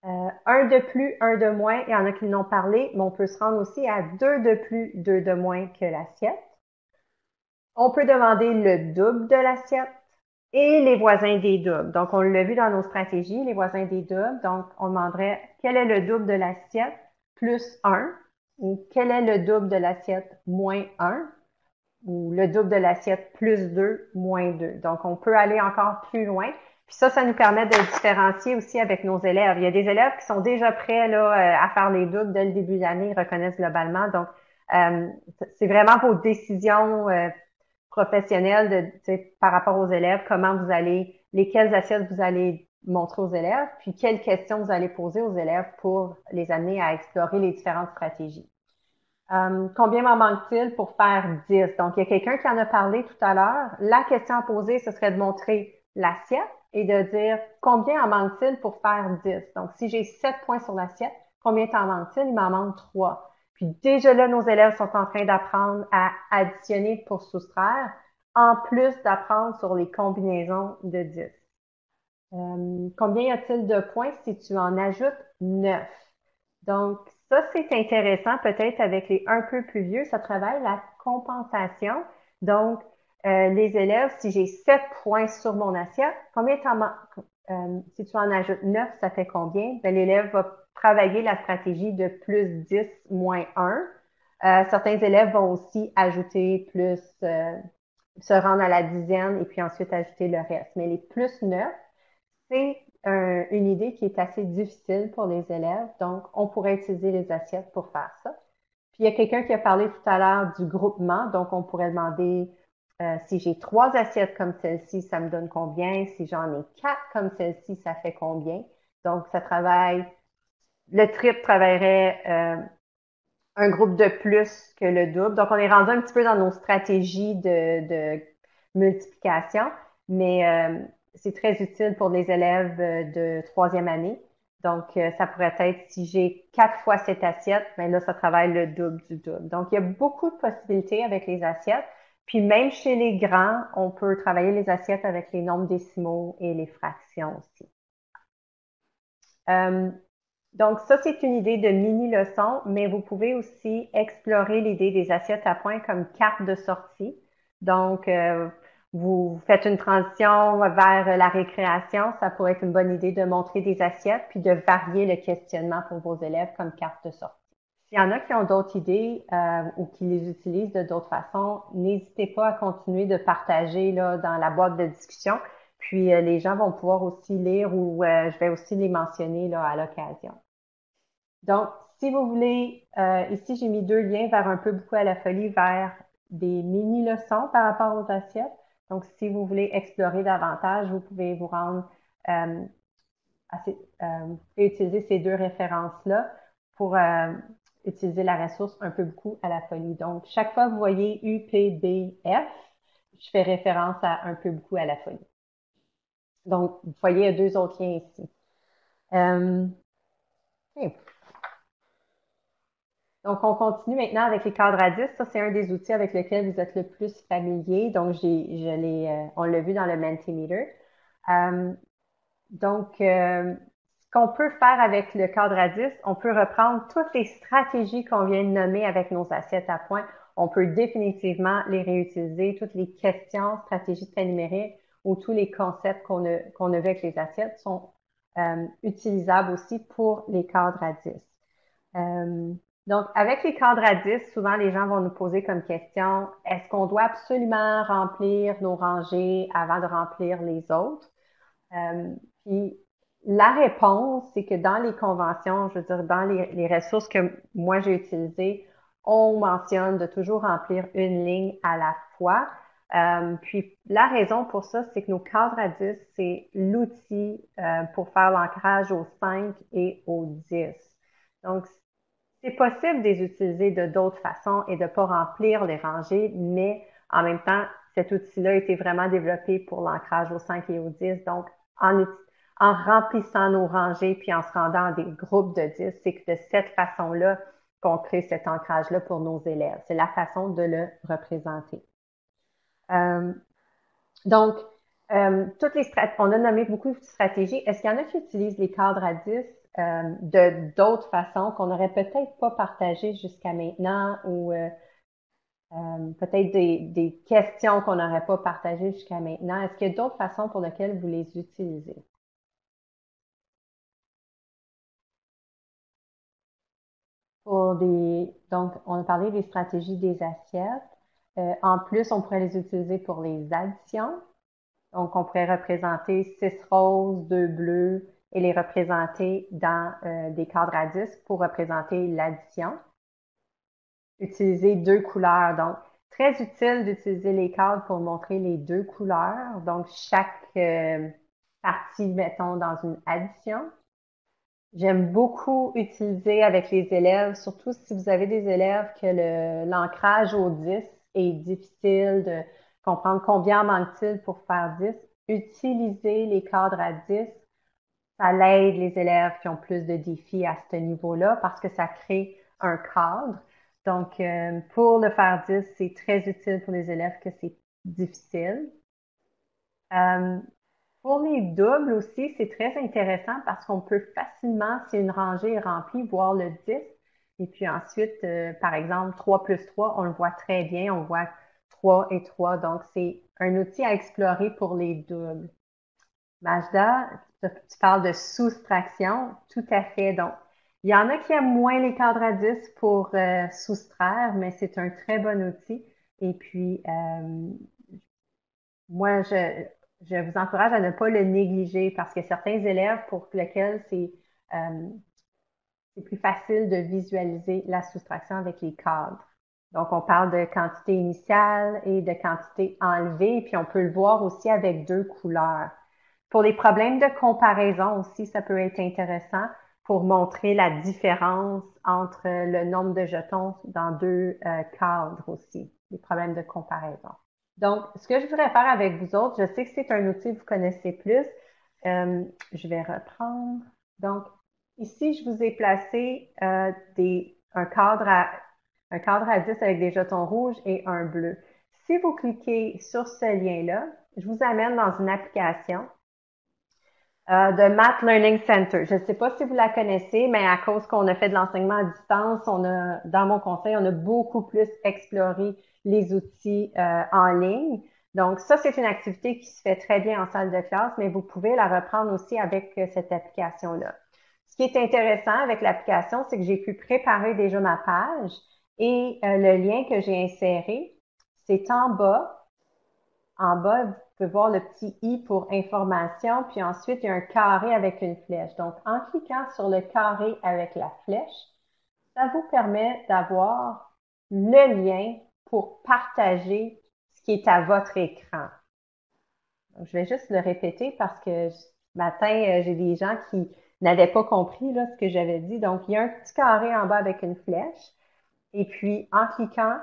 Un de plus, un de moins, il y en a qui l'ont parlé, mais on peut se rendre aussi à 2 de plus, 2 de moins que l'assiette. On peut demander le double de l'assiette et les voisins des doubles. Donc, on l'a vu dans nos stratégies, les voisins des doubles. Donc, on demanderait quel est le double de l'assiette plus 1 ou quel est le double de l'assiette moins 1 ou le double de l'assiette plus 2 moins 2. Donc, on peut aller encore plus loin. Puis ça nous permet de différencier aussi avec nos élèves. Il y a des élèves qui sont déjà prêts là, à faire les doubles dès le début de l'année, ils reconnaissent globalement. Donc, c'est vraiment vos décisions professionnelles par rapport aux élèves, comment vous allez, lesquelles assiettes vous allez montrer aux élèves, puis quelles questions vous allez poser aux élèves pour les amener à explorer les différentes stratégies. Combien m'en manque-t-il pour faire 10? Donc, il y a quelqu'un qui en a parlé tout à l'heure. La question à poser, ce serait de montrer l'assiette et de dire combien en manque-t-il pour faire 10. Donc, si j'ai 7 points sur l'assiette, combien t'en manque-t-il? Il m'en manque 3. Puis déjà là, nos élèves sont en train d'apprendre à additionner pour soustraire, en plus d'apprendre sur les combinaisons de 10. Combien y a-t-il de points si tu en ajoutes 9? Donc, ça, c'est intéressant peut-être avec les un peu plus vieux, ça travaille la compensation. Donc, les élèves, si j'ai 7 points sur mon assiette, si tu en ajoutes 9, ça fait combien? Ben, l'élève va travailler la stratégie de plus 10 moins 1. Certains élèves vont aussi ajouter plus, se rendre à la dizaine et puis ensuite ajouter le reste. Mais les plus 9, c'est une idée qui est assez difficile pour les élèves. Donc, on pourrait utiliser les assiettes pour faire ça. Puis, il y a quelqu'un qui a parlé tout à l'heure du groupement. Donc, on pourrait demander si j'ai 3 assiettes comme celle-ci, ça me donne combien? Si j'en ai 4 comme celle-ci, ça fait combien? Donc, ça travaille, le triple travaillerait un groupe de plus que le double. Donc, on est rendu un petit peu dans nos stratégies de multiplication, mais c'est très utile pour les élèves de 3e année. Donc, ça pourrait être, si j'ai 4 fois cette assiette, bien là, ça travaille le double du double. Donc, il y a beaucoup de possibilités avec les assiettes. Puis, même chez les grands, on peut travailler les assiettes avec les nombres décimaux et les fractions aussi. Donc, ça, c'est une idée de mini-leçon, mais vous pouvez aussi explorer l'idée des assiettes à points comme carte de sortie. Donc, vous faites une transition vers la récréation, ça pourrait être une bonne idée de montrer des assiettes puis de varier le questionnement pour vos élèves comme carte de sortie. S'il y en a qui ont d'autres idées ou qui les utilisent de d'autres façons, n'hésitez pas à continuer de partager là, dans la boîte de discussion. Puis les gens vont pouvoir aussi lire ou je vais aussi les mentionner là, à l'occasion. Donc, si vous voulez, ici j'ai mis deux liens vers un peu beaucoup à la folie, vers des mini-leçons par rapport aux assiettes. Donc, si vous voulez explorer davantage, vous pouvez vous rendre et utiliser ces deux références-là pour utiliser la ressource un peu beaucoup à la folie. Donc, chaque fois que vous voyez UPBF, je fais référence à un peu beaucoup à la folie. Donc, vous voyez, il y a deux autres liens ici. Okay. Donc, on continue maintenant avec les cadres à 10. Ça, c'est un des outils avec lequel vous êtes le plus familier. Donc, on l'a vu dans le Mentimeter. Donc, ce qu'on peut faire avec le cadre à 10, on peut reprendre toutes les stratégies qu'on vient de nommer avec nos assiettes à points. On peut définitivement les réutiliser. Toutes les questions, stratégies de fait numérique ou tous les concepts qu'on a vus avec les assiettes sont utilisables aussi pour les cadres à 10. Donc, avec les cadres à 10, souvent les gens vont nous poser comme question, est-ce qu'on doit absolument remplir nos rangées avant de remplir les autres? Puis la réponse, c'est que dans les conventions, je veux dire, dans les ressources que moi j'ai utilisées, on mentionne de toujours remplir une ligne à la fois. Puis la raison pour ça, c'est que nos cadres à 10, c'est l'outil pour faire l'ancrage au 5 et au 10. Donc, c'est possible de les utiliser de d'autres façons et de ne pas remplir les rangées, mais en même temps, cet outil-là a été vraiment développé pour l'ancrage au 5 et au 10. Donc, en remplissant nos rangées puis en se rendant à des groupes de 10, c'est que de cette façon-là qu'on crée cet ancrage-là pour nos élèves. C'est la façon de le représenter. Donc, on a nommé beaucoup de stratégies. Est-ce qu'il y en a qui utilisent les cadres à 10 de d'autres façons qu'on n'aurait peut-être pas partagées jusqu'à maintenant ou peut-être des questions qu'on n'aurait pas partagées jusqu'à maintenant? Est-ce qu'il y a d'autres façons pour lesquelles vous les utilisez? Donc, on a parlé des stratégies des assiettes. En plus, on pourrait les utiliser pour les additions. Donc, on pourrait représenter 6 roses, 2 bleus et les représenter dans des cadres à 10 pour représenter l'addition. Utiliser deux couleurs. Donc, très utile d'utiliser les cadres pour montrer les deux couleurs. Donc, chaque partie, mettons, dans une addition. J'aime beaucoup utiliser avec les élèves, surtout si vous avez des élèves que l'ancrage au 10 est difficile de comprendre combien manque-t-il pour faire 10. Utiliser les cadres à 10, ça l'aide les élèves qui ont plus de défis à ce niveau-là parce que ça crée un cadre. Donc, pour le faire 10, c'est très utile pour les élèves que c'est difficile. Pour les doubles aussi, c'est très intéressant parce qu'on peut facilement, si une rangée est remplie, voir le 10. Et puis ensuite, par exemple, 3 plus 3, on le voit très bien, on voit 3 et 3. Donc, c'est un outil à explorer pour les doubles. Majda, tu parles de soustraction, tout à fait. Donc, il y en a qui aiment moins les cadres à 10 pour soustraire, mais c'est un très bon outil. Et puis, moi, je vous encourage à ne pas le négliger parce que certains élèves pour lesquels c'est plus facile de visualiser la soustraction avec les cadres. Donc, on parle de quantité initiale et de quantité enlevée, puis on peut le voir aussi avec deux couleurs. Pour les problèmes de comparaison aussi, ça peut être intéressant pour montrer la différence entre le nombre de jetons dans deux cadres aussi, les problèmes de comparaison. Donc, ce que je voudrais faire avec vous autres, je sais que c'est un outil que vous connaissez plus. Je vais reprendre. Donc, ici, je vous ai placé un cadre à 10 avec des jetons rouges et un bleu. Si vous cliquez sur ce lien-là, je vous amène dans une application de Math Learning Center. Je ne sais pas si vous la connaissez, mais à cause qu'on a fait de l'enseignement à distance, dans mon conseil, on a beaucoup plus exploré les outils en ligne. Donc, ça, c'est une activité qui se fait très bien en salle de classe, mais vous pouvez la reprendre aussi avec cette application-là. Ce qui est intéressant avec l'application, c'est que j'ai pu préparer déjà ma page et le lien que j'ai inséré, c'est en bas. En bas, pouvez voir le petit i pour information, puis ensuite, il y a un carré avec une flèche. Donc, en cliquant sur le carré avec la flèche, ça vous permet d'avoir le lien pour partager ce qui est à votre écran. Donc, je vais juste le répéter parce que ce matin, j'ai des gens qui n'avaient pas compris là, ce que j'avais dit. Donc, il y a un petit carré en bas avec une flèche. Et puis, en cliquant,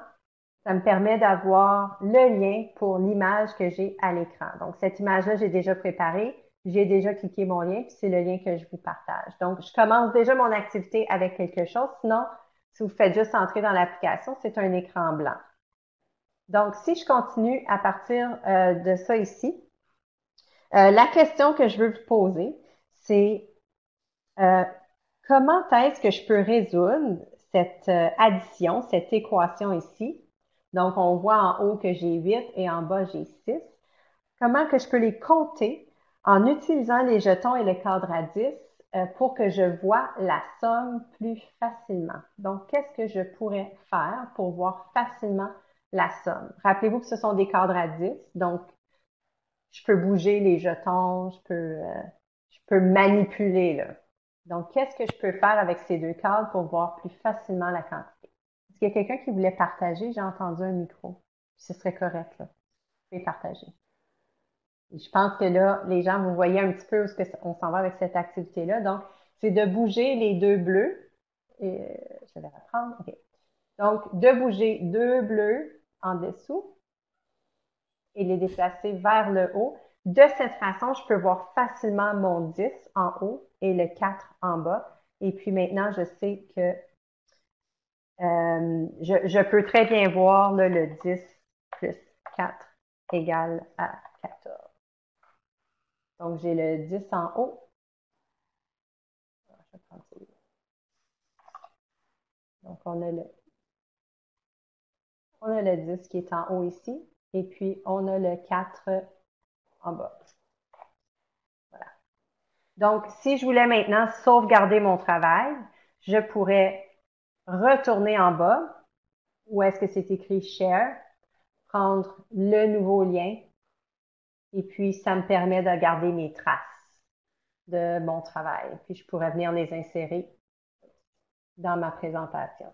ça me permet d'avoir le lien pour l'image que j'ai à l'écran. Donc, cette image-là, j'ai déjà préparée. J'ai déjà cliqué mon lien, puis c'est le lien que je vous partage. Donc, je commence déjà mon activité avec quelque chose. Sinon, si vous faites juste entrer dans l'application, c'est un écran blanc. Donc, si je continue à partir de ça ici, la question que je veux vous poser, c'est comment est-ce que je peux résoudre cette addition, cette équation ici? Donc, on voit en haut que j'ai 8 et en bas, j'ai 6. Comment que je peux les compter en utilisant les jetons et le cadre à 10 pour que je vois la somme plus facilement? Donc, qu'est-ce que je pourrais faire pour voir facilement la somme? Rappelez-vous que ce sont des cadres à 10, donc je peux bouger les jetons, je peux manipuler, là. Donc, qu'est-ce que je peux faire avec ces deux cadres pour voir plus facilement la quantité? Est-ce qu'il y a quelqu'un qui voulait partager? J'ai entendu un micro. Ce serait correct, là. Vous pouvez partager. Et je pense que là, les gens, vous voyez un petit peu où on s'en va avec cette activité-là. Donc, c'est de bouger les deux bleus. Et, je vais reprendre. OK. Donc, de bouger deux bleus en dessous et les déplacer vers le haut. De cette façon, je peux voir facilement mon 10 en haut et le 4 en bas. Et puis maintenant, je sais que je peux très bien voir là, le 10 plus 4 égale à 14. Donc, j'ai le 10 en haut. Donc, on a le 10 qui est en haut ici. Et puis, on a le 4 en bas. Voilà. Donc, si je voulais maintenant sauvegarder mon travail, je pourrais retourner en bas, où est-ce que c'est écrit Share, prendre le nouveau lien, et puis ça me permet de garder mes traces de mon travail. Puis je pourrais venir les insérer dans ma présentation.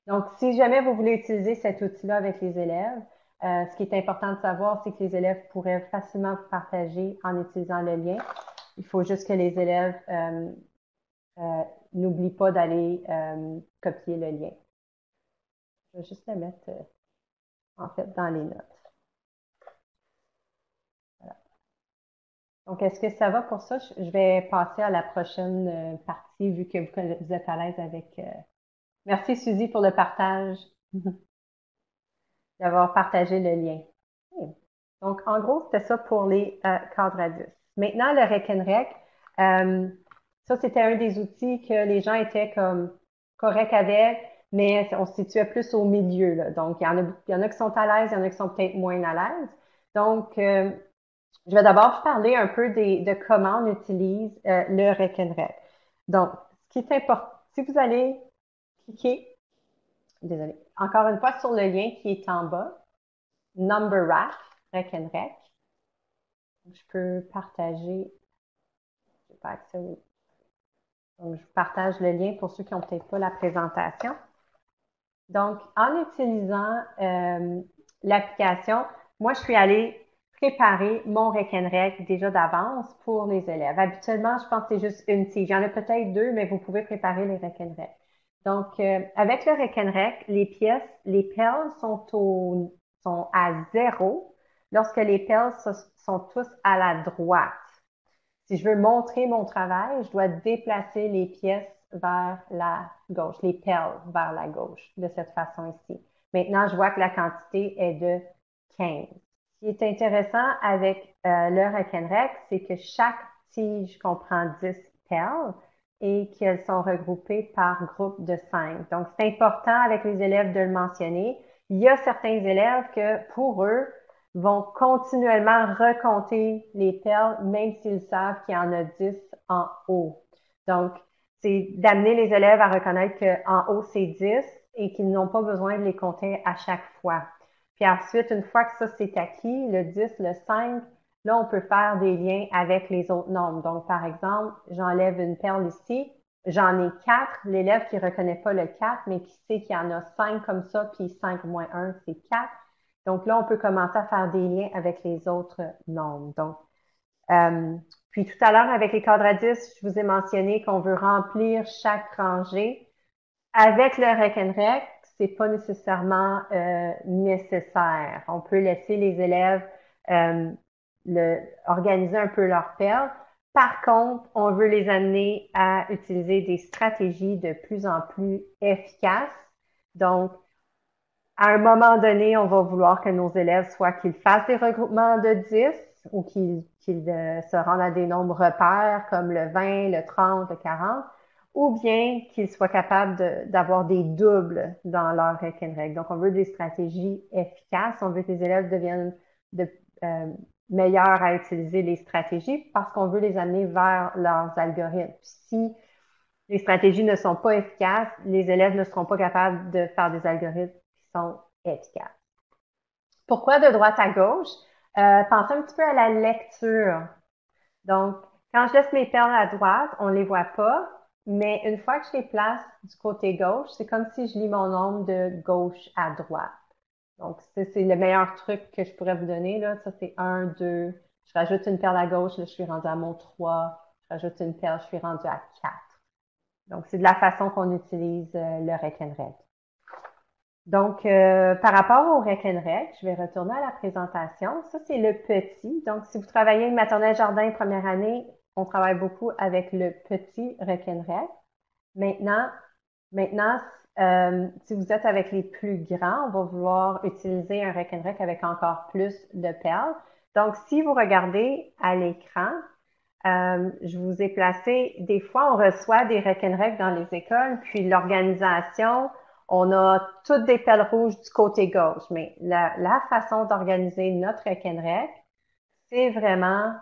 Donc, si jamais vous voulez utiliser cet outil-là avec les élèves, ce qui est important de savoir, c'est que les élèves pourraient facilement vous partager en utilisant le lien. Il faut juste que les élèves n'oublient pas d'aller copier le lien. Je vais juste le mettre en fait dans les notes. Voilà. Donc, est-ce que ça va pour ça? Je vais passer à la prochaine partie vu que vous êtes à l'aise avec... Merci Suzy pour le partage, d'avoir partagé le lien. Okay. Donc, en gros, c'était ça pour les cadres à 10. Maintenant, le Rec and Rec, ça, c'était un des outils que les gens étaient comme corrects avec, mais on se situait plus au milieu, là. Donc, il y en a qui sont à l'aise, il y en a qui sont peut-être moins à l'aise. Donc, je vais d'abord vous parler un peu de comment on utilise le Rec and Rec. Donc, ce qui est important, si vous allez cliquer, désolé, encore une fois sur le lien qui est en bas, Number Rack, Rec and Rec. Je peux partager, je n'ai pas accès au... Donc, je vous partage le lien pour ceux qui n'ont peut-être pas la présentation. Donc, en utilisant l'application, moi, je suis allée préparer mon Rec and Rec déjà d'avance pour les élèves. Habituellement, je pense que c'est juste une tige. Il y en a peut-être deux, mais vous pouvez préparer les Rec and Rec. Donc, avec le Rec and Rec, les pelles sont à 0 lorsque les pelles sont tous à la droite. Si je veux montrer mon travail, je dois déplacer les pièces vers la gauche, les pelles vers la gauche, de cette façon ici. Maintenant, je vois que la quantité est de 15. Ce qui est intéressant avec le Rec and Rec, c'est que chaque tige comprend 10 pelles et qu'elles sont regroupées par groupe de 5. Donc, c'est important avec les élèves de le mentionner. Il y a certains élèves que, pour eux, vont continuellement recompter les pelles, même s'ils savent qu'il y en a 10 en haut. Donc, c'est d'amener les élèves à reconnaître qu'en haut, c'est 10 et qu'ils n'ont pas besoin de les compter à chaque fois. Puis ensuite, une fois que ça c'est acquis, le 10, le 5, là, on peut faire des liens avec les autres nombres. Donc, par exemple, j'enlève une perle ici, j'en ai 4. L'élève qui reconnaît pas le 4, mais qui sait qu'il y en a 5 comme ça, puis 5 moins 1, c'est 4. Donc là, on peut commencer à faire des liens avec les autres nombres. Donc, puis tout à l'heure, avec les cadres à 10, je vous ai mentionné qu'on veut remplir chaque rangée. Avec le rec and rec, c'est pas nécessairement nécessaire. On peut laisser les élèves organiser un peu leurs perles. Par contre, on veut les amener à utiliser des stratégies de plus en plus efficaces. Donc, à un moment donné, on va vouloir que nos élèves, soit qu'ils fassent des regroupements de 10 ou qu'ils se rendent à des nombres repères comme le 20, le 30, le 40, ou bien qu'ils soient capables d'avoir des doubles dans leur rec and rec. Donc, on veut des stratégies efficaces. On veut que les élèves deviennent meilleurs à utiliser les stratégies parce qu'on veut les amener vers leurs algorithmes. Si les stratégies ne sont pas efficaces, les élèves ne seront pas capables de faire des algorithmes qui sont efficaces. Pourquoi de droite à gauche? Pensez un petit peu à la lecture. Donc, quand je laisse mes perles à droite, on les voit pas, mais une fois que je les place du côté gauche, c'est comme si je lis mon nombre de gauche à droite. Donc, c'est le meilleur truc que je pourrais vous donner, là. Ça, c'est 1, 2. Je rajoute une perle à gauche, là, je suis rendue à mon 3. Je rajoute une perle, je suis rendue à 4. Donc, c'est de la façon qu'on utilise le rec and rec. Donc, par rapport au rec and rec, je vais retourner à la présentation. Ça, c'est le petit. Donc, si vous travaillez maternelle jardin première année, on travaille beaucoup avec le petit rec and rec. Maintenant, si vous êtes avec les plus grands, on va vouloir utiliser un rec and rec avec encore plus de perles. Donc, si vous regardez à l'écran, je vous ai placé, des fois, on reçoit des rec and rec dans les écoles, puis l'organisation, on a toutes des perles rouges du côté gauche. Mais la façon d'organiser notre rec and rec, c'est vraiment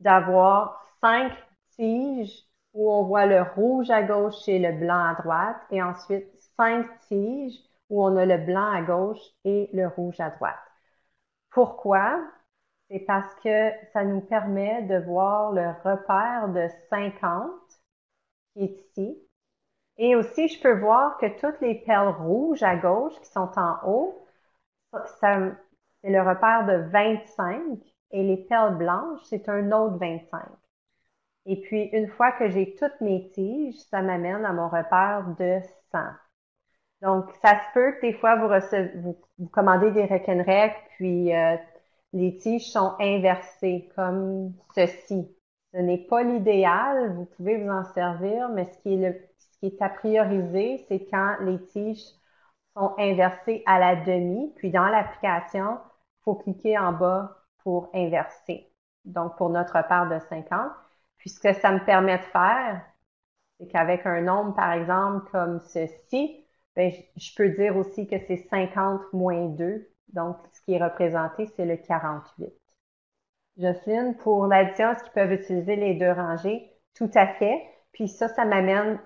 d'avoir 5 tiges où on voit le rouge à gauche et le blanc à droite, et ensuite 5 tiges où on a le blanc à gauche et le rouge à droite. Pourquoi? C'est parce que ça nous permet de voir le repère de 50 qui est ici. Et aussi, je peux voir que toutes les perles rouges à gauche qui sont en haut, c'est le repère de 25 et les perles blanches, c'est un autre 25. Et puis, une fois que j'ai toutes mes tiges, ça m'amène à mon repère de 100. Donc, ça se peut que des fois, vous commandez des rec and rec, puis les tiges sont inversées, comme ceci. Ce n'est pas l'idéal, vous pouvez vous en servir, mais ce qui est à prioriser, c'est quand les tiges sont inversées à la demi, puis dans l'application, il faut cliquer en bas pour inverser. Donc, pour notre repère de 50. Puis, ce que ça me permet de faire, c'est qu'avec un nombre, par exemple, comme ceci, ben, je peux dire aussi que c'est 50 moins 2. Donc, ce qui est représenté, c'est le 48. Jocelyne, pour l'addition, est-ce qu'ils peuvent utiliser les deux rangées? Tout à fait. Puis ça m'amène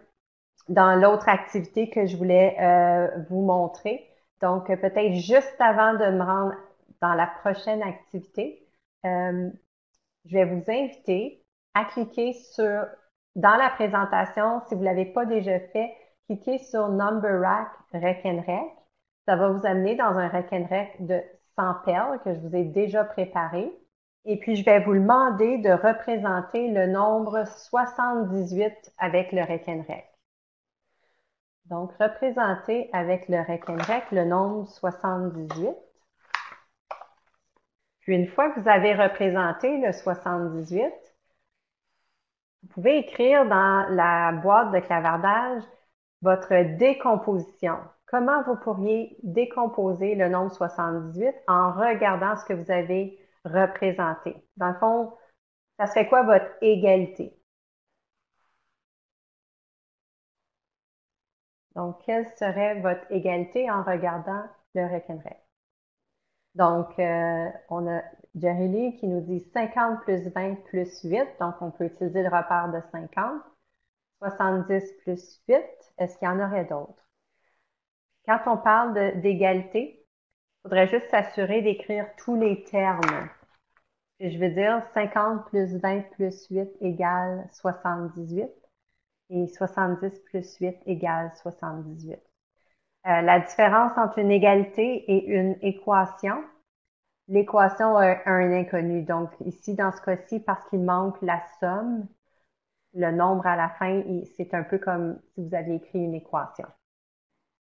dans l'autre activité que je voulais vous montrer. Donc, peut-être juste avant de me rendre dans la prochaine activité, je vais vous inviter à cliquer dans la présentation, si vous ne l'avez pas déjà fait, cliquez sur Number Rack Rec and Rec. Ça va vous amener dans un Rec and Rec de 100 perles que je vous ai déjà préparé. Et puis, je vais vous demander de représenter le nombre 78 avec le Rec and Rec. Donc, représenter avec le rec and rec le nombre 78. Puis, une fois que vous avez représenté le 78, vous pouvez écrire dans la boîte de clavardage votre décomposition. Comment vous pourriez décomposer le nombre 78 en regardant ce que vous avez représenté? Dans le fond, ça serait quoi votre égalité? Donc, quelle serait votre égalité en regardant le rec and rec? Donc, on a Jerry Lee qui nous dit 50 plus 20 plus 8. Donc, on peut utiliser le repère de 50. 70 plus 8. Est-ce qu'il y en aurait d'autres? Quand on parle d'égalité, il faudrait juste s'assurer d'écrire tous les termes. Et je veux dire 50 plus 20 plus 8 égale 78 et 70 plus 8 égale 78. La différence entre une égalité et une équation, l'équation a un inconnu. Donc ici, dans ce cas-ci, parce qu'il manque la somme, le nombre à la fin, c'est un peu comme si vous aviez écrit une équation.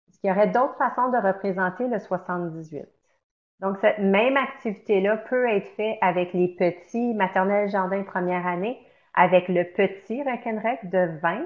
Est-ce qu'il y aurait d'autres façons de représenter le 78? Donc, cette même activité-là peut être faite avec les petits maternelle jardin première année, avec le petit Rekenrek de 20.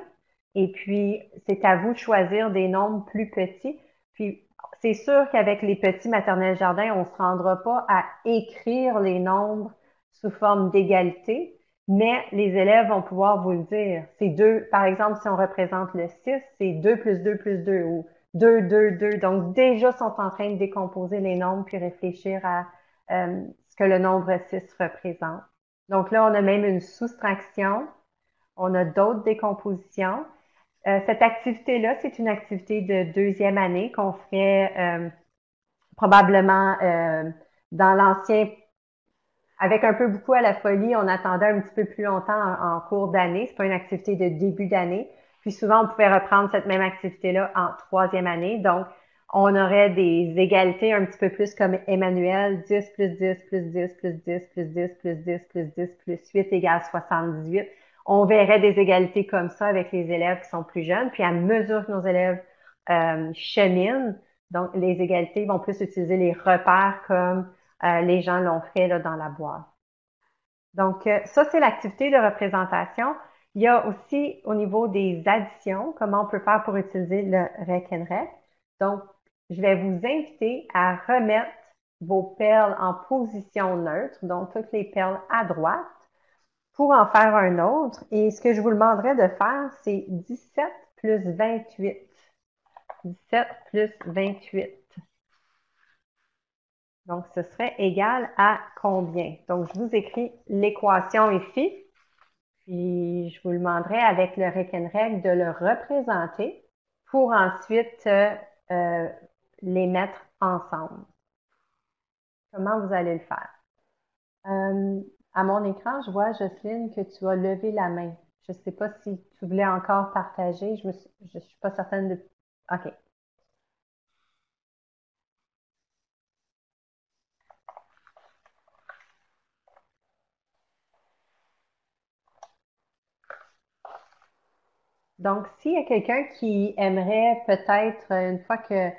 Et puis, c'est à vous de choisir des nombres plus petits. Puis, c'est sûr qu'avec les petits maternelle jardin, on ne se rendra pas à écrire les nombres sous forme d'égalité, mais les élèves vont pouvoir vous le dire. C'est 2, par exemple, si on représente le 6, c'est 2 plus 2 plus 2 ou 2, 2, 2. Donc, déjà, sont en train de décomposer les nombres puis réfléchir à ce que le nombre 6 représente. Donc là, on a même une soustraction. On a d'autres décompositions. Cette activité-là, c'est une activité de deuxième année qu'on ferait probablement dans l'ancien. Avec un peu beaucoup à la folie, on attendait un petit peu plus longtemps en cours d'année. C'est pas une activité de début d'année. Puis souvent, on pouvait reprendre cette même activité-là en troisième année. Donc, on aurait des égalités un petit peu plus comme Emmanuel, 10 plus 10 plus 10 plus 10 plus 10 plus 10 plus 10 plus 8 égale 78. On verrait des égalités comme ça avec les élèves qui sont plus jeunes. Puis à mesure que nos élèves cheminent, donc les égalités vont plus utiliser les repères comme les gens l'ont fait là, dans la boîte. Donc, ça, c'est l'activité de représentation. Il y a aussi au niveau des additions, comment on peut faire pour utiliser le rec and rec. Donc, je vais vous inviter à remettre vos perles en position neutre, donc toutes les perles à droite, pour en faire un autre. Et ce que je vous demanderais de faire, c'est 17 plus 28. 17 plus 28. Donc, ce serait égal à combien? Donc, je vous écris l'équation ici, puis je vous demanderai avec le Rekenreg de le représenter pour ensuite les mettre ensemble. Comment vous allez le faire? À mon écran, je vois, Jocelyne, que tu as levé la main. Je ne sais pas si tu voulais encore partager. Je ne suis pas certaine de... OK. Donc, s'il y a quelqu'un qui aimerait peut-être, une fois que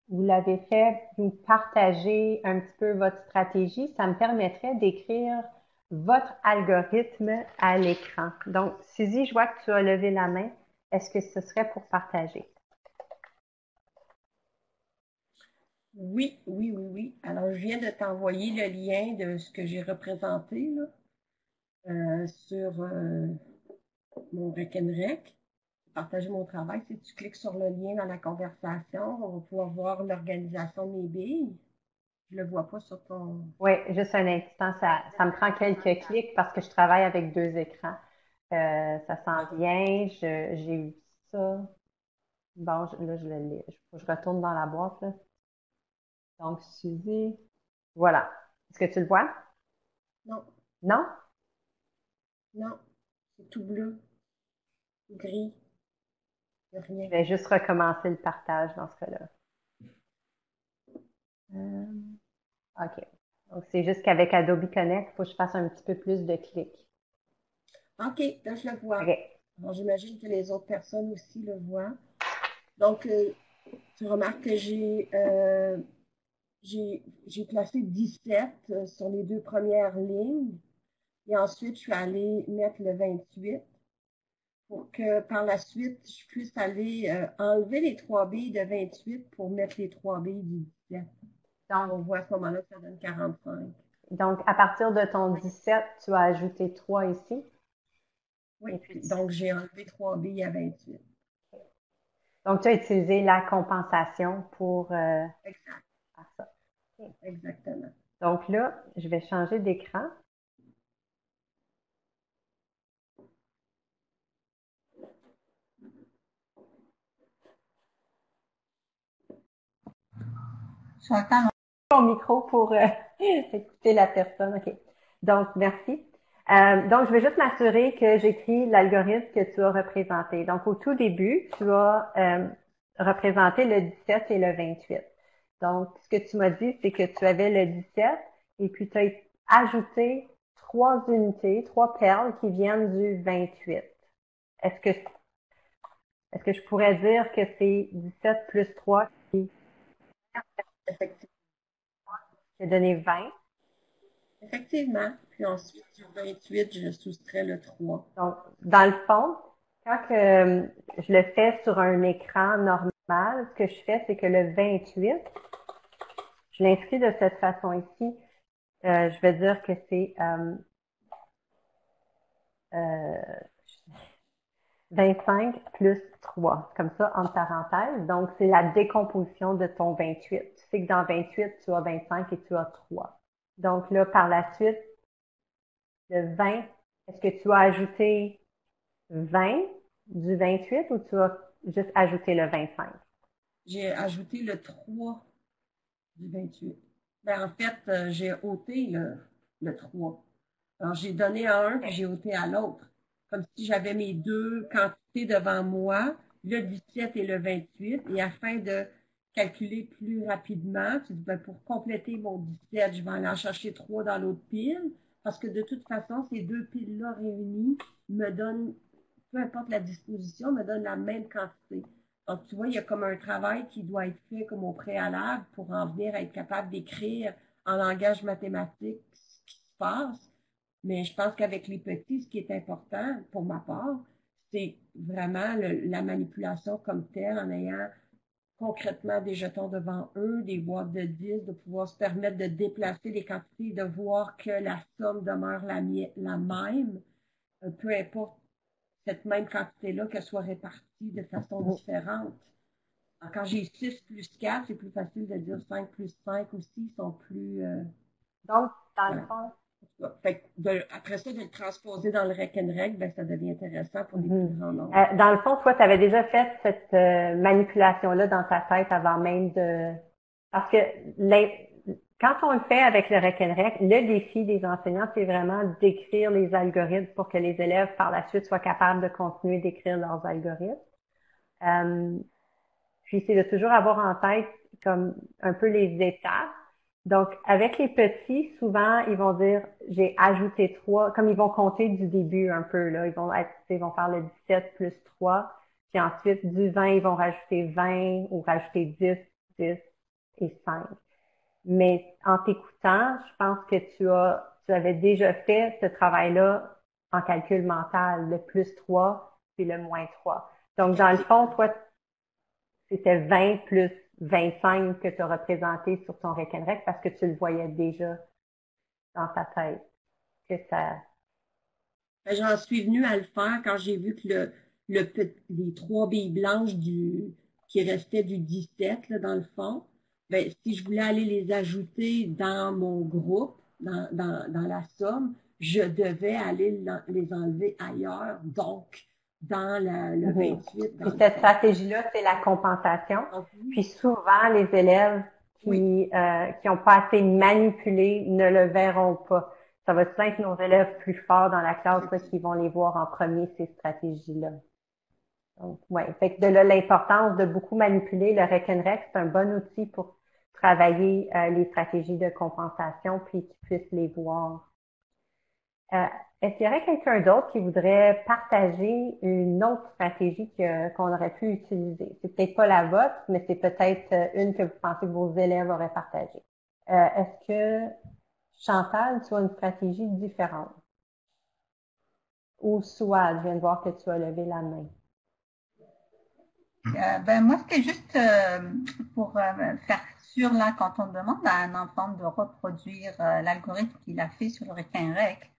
vous l'avez fait, vous partager un petit peu votre stratégie, ça me permettrait d'écrire votre algorithme à l'écran. Donc, Suzy, je vois que tu as levé la main. Est-ce que ce serait pour partager? Oui, oui, oui, oui. Alors, je viens de t'envoyer le lien de ce que j'ai représenté là, sur mon Rekenrec. Partager mon travail. Si tu cliques sur le lien dans la conversation, on va pouvoir voir l'organisation de mes billes. Je le vois pas sur ton... Oui, juste un instant, ça me prend quelques clics parce que je travaille avec deux écrans. Ça s'en vient, j'ai eu ça. Bon, là, je le lis. Je retourne dans la boîte, là. Donc, Suzy, voilà. Est-ce que tu le vois? Non, Non? non, c'est tout bleu, gris, il n'y a Je rien. vais juste recommencer le partage dans ce cas-là. OK. Donc, c'est juste qu'avec Adobe Connect, il faut que je fasse un petit peu plus de clics. OK, là, je le vois. OK. Alors, j'imagine que les autres personnes aussi le voient. Donc, tu remarques que j'ai placé 17 sur les deux premières lignes. Et ensuite, je suis allée mettre le 28 pour que par la suite, je puisse aller enlever les 3 billes de 28 pour mettre les 3 billes du 17. Donc, On voit à ce moment-là que ça donne 45. donc, à partir de ton 17, tu as ajouté 3 ici. Oui, Et puis, donc j'ai enlevé 3 billes à 28. donc, tu as utilisé la compensation pour Exact, faire ça. OK. exactement. Donc là, je vais changer d'écran. Chantal, Mon micro pour écouter la personne. OK. Donc, merci. Donc, je vais juste m'assurer que j'écris l'algorithme que tu as représenté. Donc, au tout début, tu as représenté le 17 et le 28. Donc, ce que tu m'as dit, c'est que tu avais le 17 et puis tu as ajouté 3 unités, 3 perles qui viennent du 28. Est-ce que je pourrais dire que c'est 17 plus 3 qui a donné 20? Effectivement. Puis ensuite, du 28, je soustrais le 3. Donc, dans le fond, quand que je le fais sur un écran normal, ce que je fais, c'est que le 28, je l'inscris de cette façon ici. Je vais dire que c'est 25 plus 3, comme ça, entre parenthèses. Donc, c'est la décomposition de ton 28. Tu sais que dans 28, tu as 25 et tu as 3. Donc là, par la suite, le 20, est-ce que tu as ajouté 20 du 28 ou tu as juste ajouté le 25? J'ai ajouté le 3 du 28. Ben, en fait, j'ai ôté le 3. Alors, j'ai donné à un, puis j'ai ôté à l'autre. Comme si j'avais mes deux quantités devant moi, le 17 et le 28, et afin de calculer plus rapidement, tu dis, ben, pour compléter mon 17, je vais aller en chercher 3 dans l'autre pile, parce que de toute façon, ces deux piles-là réunies me donnent, peu importe la disposition, me donnent la même quantité. Donc, tu vois, il y a comme un travail qui doit être fait comme au préalable pour en venir à être capable d'écrire en langage mathématique ce qui se passe. Mais je pense qu'avec les petits, ce qui est important pour ma part, c'est vraiment la manipulation comme telle, en ayant concrètement des jetons devant eux, des boîtes de 10, de pouvoir se permettre de déplacer les quantités, de voir que la somme demeure la même, peu importe cette même quantité-là, qu'elle soit répartie de façon différente. Alors, quand j'ai 6 plus 4, c'est plus facile de dire 5 plus 5 aussi, ils sont plus... Donc, dans le voilà. fond, Fait que après ça, de le transposer dans le rec and rec, ben, ça devient intéressant pour les plus grands nombres. dans le fond, toi, tu avais déjà fait cette manipulation-là dans ta tête avant même de... Parce que quand on le fait avec le rec and rec, le défi des enseignants, c'est vraiment d'écrire les algorithmes pour que les élèves, par la suite, soient capables de continuer d'écrire leurs algorithmes. Puis, c'est de toujours avoir en tête comme un peu les étapes. Donc, avec les petits, souvent, ils vont dire, j'ai ajouté 3, comme ils vont compter du début un peu, là. Ils vont faire le 17 plus 3. Puis ensuite, du 20, ils vont rajouter 20 ou rajouter 10, 10 et 5. Mais en t'écoutant, je pense que tu avais déjà fait ce travail-là en calcul mental, le plus 3 puis le moins 3. Donc, dans le fond, toi, c'était 20 plus 25 que tu as représenté sur ton rec and rec parce que tu le voyais déjà dans ta tête. Que ça... J'en suis venue à le faire quand j'ai vu que les 3 billes blanches qui restaient du 17 là, dans le fond, ben, si je voulais aller les ajouter dans mon groupe, dans la somme, je devais aller les enlever ailleurs, donc dans le 28. Puis cette stratégie-là, c'est la compensation. Puis souvent, les élèves qui ont pas assez manipulé ne le verront pas. Ça va souvent être nos élèves plus forts dans la classe là, qui vont les voir en premier, ces stratégies-là. Donc, ouais. Fait que de là, l'importance de beaucoup manipuler le rec and rec, c'est un bon outil pour travailler les stratégies de compensation puis qu'ils puissent les voir. Est-ce qu'il y aurait quelqu'un d'autre qui voudrait partager une autre stratégie qu'on aurait pu utiliser? C'est peut-être pas la vôtre, mais c'est peut-être une que vous pensez que vos élèves auraient partagée. Est-ce que, Chantal, tu as une stratégie différente? Ou soit, je viens de voir que tu as levé la main. Ben moi, c'était juste pour faire sûr, là, quand on demande à un enfant de reproduire l'algorithme qu'il a fait sur le rec and rec,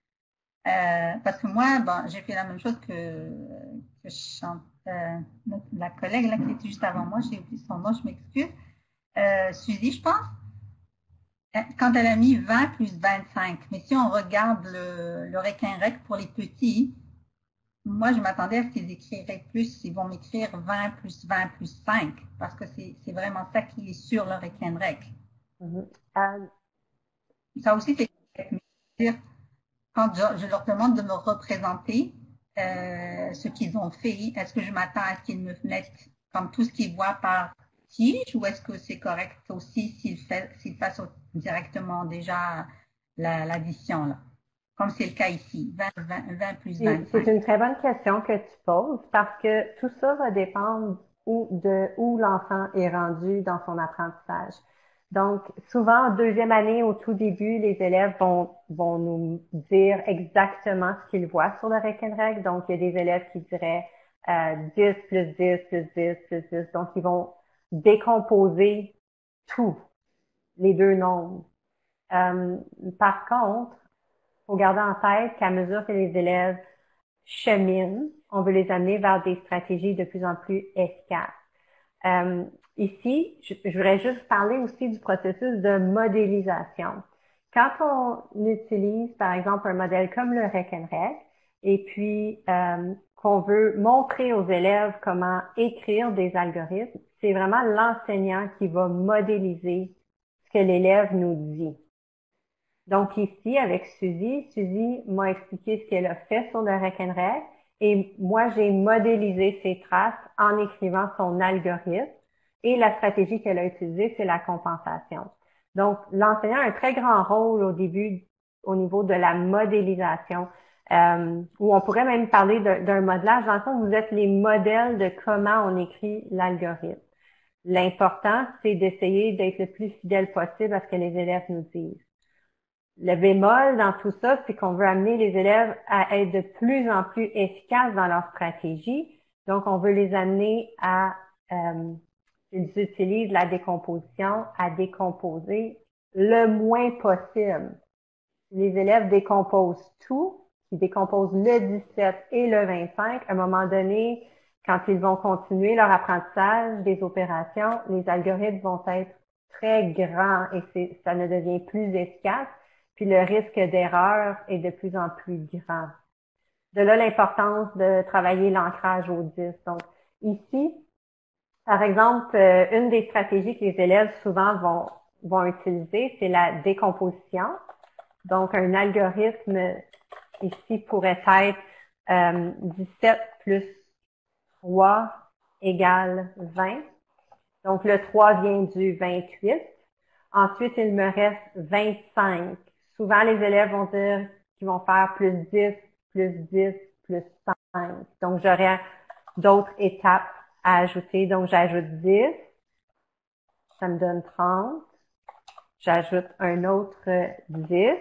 parce que moi, bon, j'ai fait la même chose que la collègue là qui était juste avant moi, j'ai oublié son nom, je m'excuse. Suzy, je pense, quand elle a mis 20 plus 25. Mais si on regarde le rec and rec pour les petits, moi, je m'attendais à ce qu'ils écriraient plus. Ils vont m'écrire 20 plus 20 plus 5, parce que c'est vraiment ça qui est sur le rec and rec. Mhm. Euh, Ça aussi, c'est dire, quand je leur demande de me représenter ce qu'ils ont fait, est-ce que je m'attends à ce qu'ils me mettent comme tout ce qu'ils voient par tige ou est-ce que c'est correct aussi s'ils fassent directement déjà l'addition là, comme c'est le cas ici, 20 plus c'est 25. une très bonne question que tu poses parce que tout ça va dépendre où l'enfant est rendu dans son apprentissage. Donc, souvent, en deuxième année, au tout début, les élèves vont nous dire exactement ce qu'ils voient sur le Rekenreg. Donc, il y a des élèves qui diraient 10 plus 10 plus 10 plus 10. Donc, ils vont décomposer tout, les deux nombres. Par contre, faut garder en tête qu'à mesure que les élèves cheminent, on veut les amener vers des stratégies de plus en plus efficaces. Ici, je voudrais juste parler aussi du processus de modélisation. Quand on utilise, par exemple, un modèle comme le Rekenreg, et puis qu'on veut montrer aux élèves comment écrire des algorithmes, c'est vraiment l'enseignant qui va modéliser ce que l'élève nous dit. Donc ici, avec Suzy m'a expliqué ce qu'elle a fait sur le Rekenreg et moi, j'ai modélisé ses traces en écrivant son algorithme et la stratégie qu'elle a utilisée, c'est la compensation. Donc, l'enseignant a un très grand rôle au début au niveau de la modélisation, où on pourrait même parler d'un modelage. Dans le fond, vous êtes les modèles de comment on écrit l'algorithme. L'important, c'est d'essayer d'être le plus fidèle possible à ce que les élèves nous disent. Le bémol dans tout ça, c'est qu'on veut amener les élèves à être de plus en plus efficaces dans leur stratégie. Donc, on veut les amener à, ils utilisent la décomposition, à décomposer le moins possible. Les élèves décomposent tout, ils décomposent le 17 et le 25. À un moment donné, quand ils vont continuer leur apprentissage des opérations, les algorithmes vont être très grands et ça ne devient plus efficace. Puis le risque d'erreur est de plus en plus grand. De là l'importance de travailler l'ancrage au 10. Donc ici, par exemple, une des stratégies que les élèves souvent vont utiliser, c'est la décomposition. Donc un algorithme ici pourrait être 17 plus 3 égale 20. Donc le 3 vient du 28. Ensuite, il me reste 25. Souvent, les élèves vont dire qu'ils vont faire plus 10, plus 10, plus 5. Donc, j'aurais d'autres étapes à ajouter. Donc, j'ajoute 10. Ça me donne 30. J'ajoute un autre 10.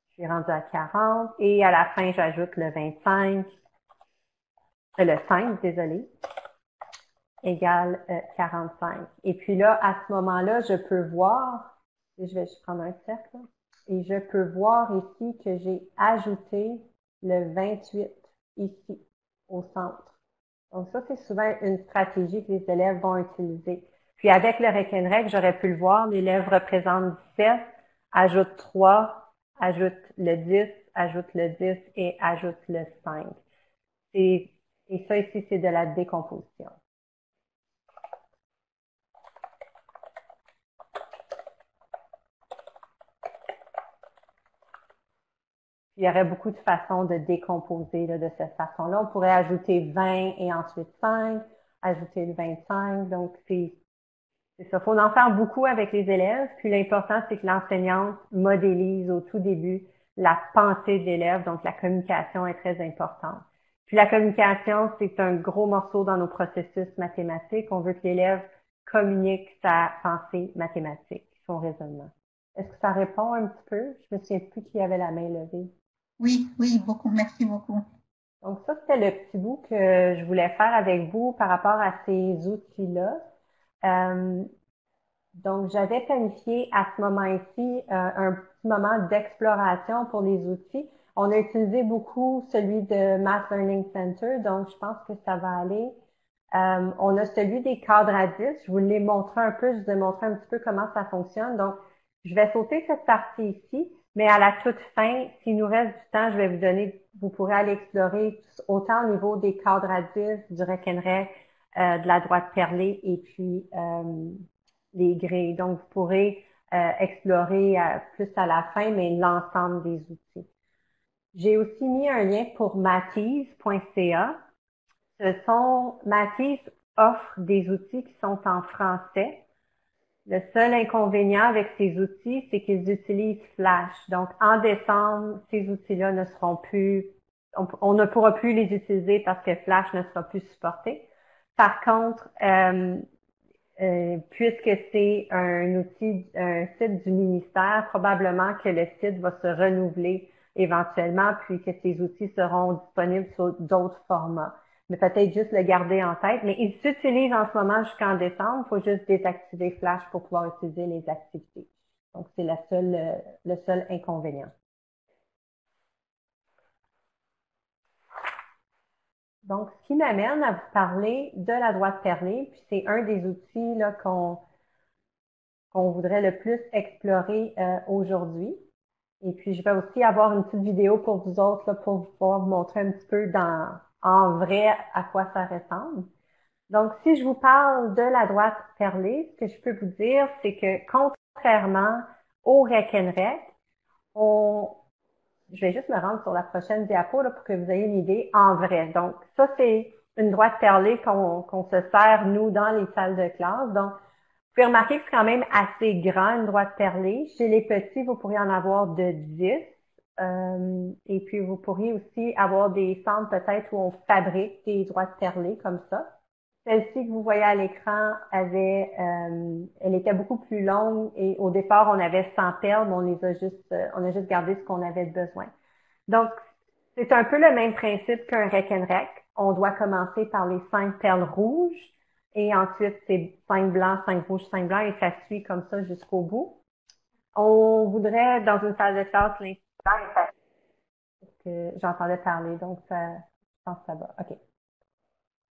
Je suis rendue à 40. Et à la fin, j'ajoute le 25. Le 5, désolé. Égale 45. Et puis là, à ce moment-là, je peux voir, et je vais juste prendre un cercle, et je peux voir ici que j'ai ajouté le 28 ici, au centre. Donc ça, c'est souvent une stratégie que les élèves vont utiliser. Puis avec le Rekenreg, j'aurais pu le voir, l'élève représente 17, ajoute 3, ajoute le 10, ajoute le 10 et ajoute le 5. Et ça ici, c'est de la décomposition. Il y aurait beaucoup de façons de décomposer là, de cette façon-là. On pourrait ajouter 20 et ensuite 5, ajouter le 25. Donc, c'est ça. Il faut en faire beaucoup avec les élèves. Puis l'important, c'est que l'enseignante modélise au tout début la pensée de l'élève. Donc, la communication est très importante. Puis la communication, c'est un gros morceau dans nos processus mathématiques. On veut que l'élève communique sa pensée mathématique, son raisonnement. Est-ce que ça répond un petit peu? Je me souviens plus qui avait la main levée. Oui, oui, beaucoup. Merci beaucoup. Donc ça, c'était le petit bout que je voulais faire avec vous par rapport à ces outils-là. Donc, j'avais planifié à ce moment-ci un petit moment d'exploration pour les outils. On a utilisé beaucoup celui de Math Learning Center, donc je pense que ça va aller. On a celui des cadres à 10. Je vous l'ai montré un peu, je vous ai montré un petit peu comment ça fonctionne. Donc, je vais sauter cette partie ici, mais à la toute fin, s'il nous reste du temps, je vais vous donner, vous pourrez aller explorer autant au niveau des cadres à 10, du Rekenreg, de la droite perlée et puis les grilles. Donc, vous pourrez explorer plus à la fin, mais l'ensemble des outils. J'ai aussi mis un lien pour Matisse.ca. Matisse offre des outils qui sont en français. Le seul inconvénient avec ces outils, c'est qu'ils utilisent Flash. Donc, en décembre, ces outils-là ne seront plus, on ne pourra plus les utiliser parce que Flash ne sera plus supporté. Par contre, puisque c'est un outil, un site du ministère, probablement que le site va se renouveler éventuellement, puis que ces outils seront disponibles sur d'autres formats. Mais peut-être juste le garder en tête. Mais il s'utilise en ce moment jusqu'en décembre. Il faut juste désactiver Flash pour pouvoir utiliser les activités. Donc, c'est le seul inconvénient. Donc, ce qui m'amène à vous parler de la droite perlée, puis c'est un des outils là qu'on voudrait le plus explorer aujourd'hui. Et puis, je vais aussi avoir une petite vidéo pour vous autres là, pour pouvoir vous montrer un petit peu en vrai à quoi ça ressemble. Donc, si je vous parle de la droite perlée, ce que je peux vous dire, c'est que contrairement au Rekenrek, je vais juste me rendre sur la prochaine diapo là, pour que vous ayez une idée en vrai. Donc, ça, c'est une droite perlée qu'on se sert, nous, dans les salles de classe. Donc, vous pouvez remarquer que c'est quand même assez grand, une droite perlée. Chez les petits, vous pourriez en avoir de 10. Et puis, vous pourriez aussi avoir des centres peut-être où on fabrique des droites perlées comme ça. Celle-ci que vous voyez à l'écran elle était beaucoup plus longue et au départ, on avait 100 perles, mais on a juste gardé ce qu'on avait besoin. Donc, c'est un peu le même principe qu'un Rekenrek. On doit commencer par les 5 perles rouges et ensuite, c'est 5 blancs, 5 rouges, 5 blancs et ça suit comme ça jusqu'au bout. On voudrait, dans une salle de classe, l'instant, que j'entendais parler, donc ça, je pense que ça va. OK.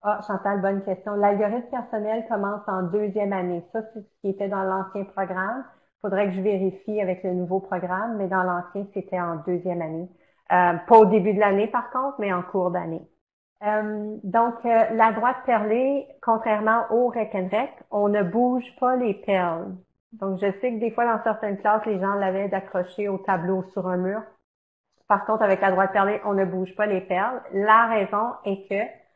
Ah, Chantal, bonne question. L'algorithme personnel commence en 2e année. Ça, c'est ce qui était dans l'ancien programme. Il faudrait que je vérifie avec le nouveau programme, mais dans l'ancien, c'était en 2e année. Pas au début de l'année, par contre, mais en cours d'année. Donc, la droite perlée, contrairement au Rekenrek, on ne bouge pas les perles. Donc, je sais que des fois, dans certaines classes, les gens l'avaient d'accrocher au tableau sur un mur. Par contre, avec la droite perlée, on ne bouge pas les perles. La raison est que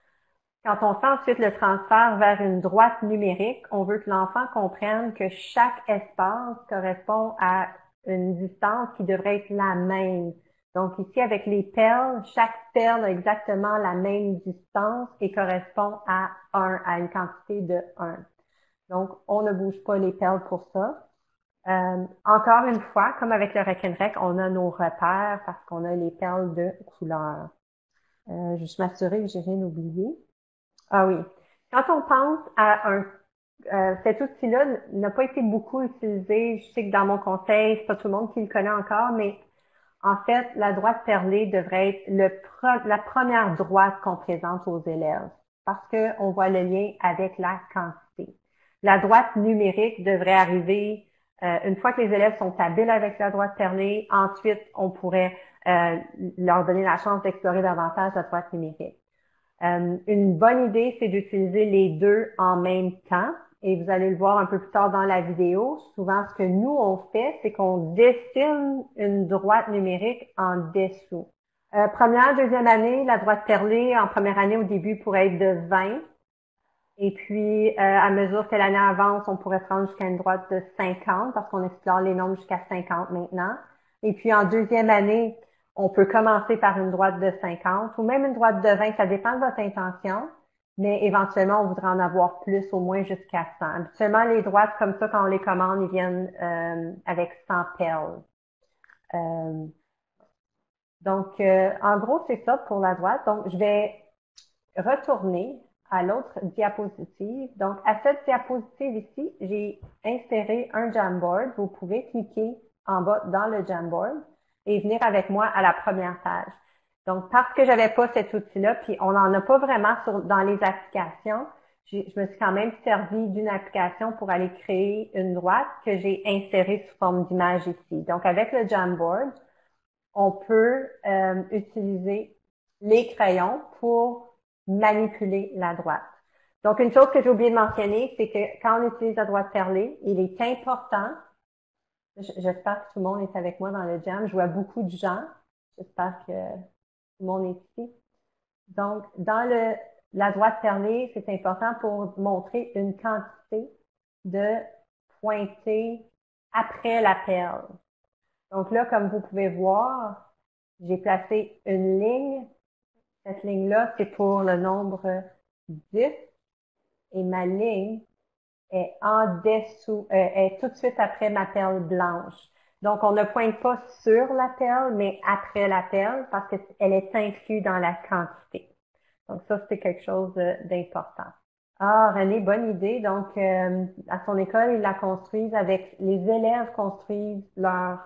quand on fait ensuite le transfert vers une droite numérique, on veut que l'enfant comprenne que chaque espace correspond à une distance qui devrait être la même. Donc ici, avec les perles, chaque perle a exactement la même distance et correspond à 1, à une quantité de 1. Donc, on ne bouge pas les perles pour ça. Encore une fois, comme avec le Rekenrek, on a nos repères parce qu'on a les perles de couleur. Je vais juste m'assurer que j'ai rien oublié. Ah oui. Quand on pense à cet outil-là n'a pas été beaucoup utilisé. Je sais que dans mon conseil, c'est pas tout le monde qui le connaît encore, mais en fait, la droite perlée devrait être la première droite qu'on présente aux élèves parce qu'on voit le lien avec la quantité. La droite numérique devrait arriver une fois que les élèves sont habiles avec la droite perlée. Ensuite, on pourrait leur donner la chance d'explorer davantage la droite numérique. Une bonne idée, c'est d'utiliser les deux en même temps. Et vous allez le voir un peu plus tard dans la vidéo. Souvent, ce que nous, on fait, c'est qu'on dessine une droite numérique en dessous. Première, 2e année, la droite perlée, en première année, au début, pourrait être de 20. Et puis, à mesure que l'année avance, on pourrait se rendre jusqu'à une droite de 50 parce qu'on explore les nombres jusqu'à 50 maintenant. Et puis, en 2e année, on peut commencer par une droite de 50 ou même une droite de 20, ça dépend de votre intention, mais éventuellement, on voudrait en avoir plus, au moins jusqu'à 100. Habituellement, les droites comme ça, quand on les commande, ils viennent avec 100 perles. Donc, en gros, c'est ça pour la droite. Donc, je vais retourner à l'autre diapositive. Donc, à cette diapositive ici, j'ai inséré un Jamboard. Vous pouvez cliquer en bas dans le Jamboard et venir avec moi à la première page. Donc, parce que j'avais pas cet outil-là, puis on n'en a pas vraiment dans les applications, je me suis quand même servi d'une application pour aller créer une droite que j'ai insérée sous forme d'image ici. Donc, avec le Jamboard, on peut utiliser les crayons pour manipuler la droite. Donc, une chose que j'ai oublié de mentionner, c'est que quand on utilise la droite perlée, il est important, j'espère que tout le monde est avec moi dans le jam, je vois beaucoup de gens, j'espère que tout le monde est ici. Donc, dans la droite perlée, c'est important pour montrer une quantité de pointée après la perle. Donc là, comme vous pouvez voir, j'ai placé une ligne. Cette ligne-là, c'est pour le nombre 10 et ma ligne est en dessous, est tout de suite après ma perle blanche. Donc, on ne pointe pas sur la perle, mais après la perle parce qu'elle est inclue dans la quantité. Donc, ça, c'est quelque chose d'important. Ah, René, bonne idée. Donc, à son école, ils la construisent avec, les élèves construisent leur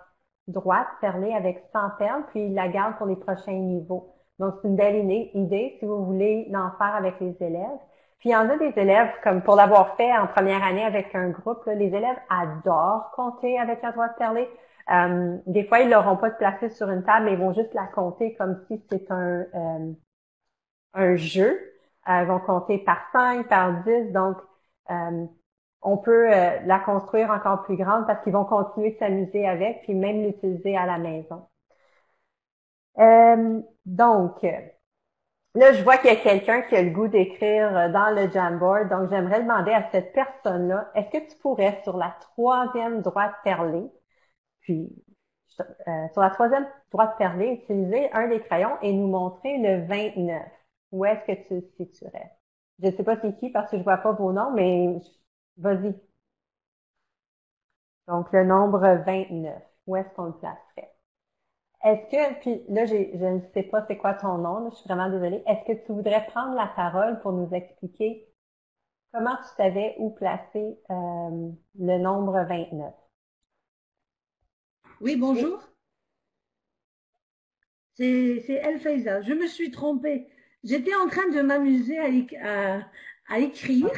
droite perlée avec 100 perles, puis ils la gardent pour les prochains niveaux. Donc, c'est une belle idée si vous voulez l'en faire avec les élèves. Puis, il y en a des élèves, comme pour l'avoir fait en première année avec un groupe, là, les élèves adorent compter avec la droite perlée. Des fois, ils l'auront pas placée sur une table, mais ils vont juste la compter comme si c'était un jeu. Ils vont compter par 5, par 10. Donc, on peut la construire encore plus grande parce qu'ils vont continuer de s'amuser avec, puis même l'utiliser à la maison. Donc, là, je vois qu'il y a quelqu'un qui a le goût d'écrire dans le Jamboard. Donc, j'aimerais demander à cette personne-là, est-ce que tu pourrais, sur la troisième droite perlée, puis sur la troisième droite perlée, utiliser un des crayons et nous montrer le 29. Où est-ce que tu le situerais? Je ne sais pas c'est qui parce que je vois pas vos noms, mais vas-y. Donc, le nombre 29. Où est-ce qu'on le placerait? Est-ce que, puis là, je ne sais pas c'est quoi ton nom, là, je suis vraiment désolée. Est-ce que tu voudrais prendre la parole pour nous expliquer comment tu savais où placer le nombre 29? Oui, bonjour. C'est El Faiza. Je me suis trompée. J'étais en train de m'amuser à écrire.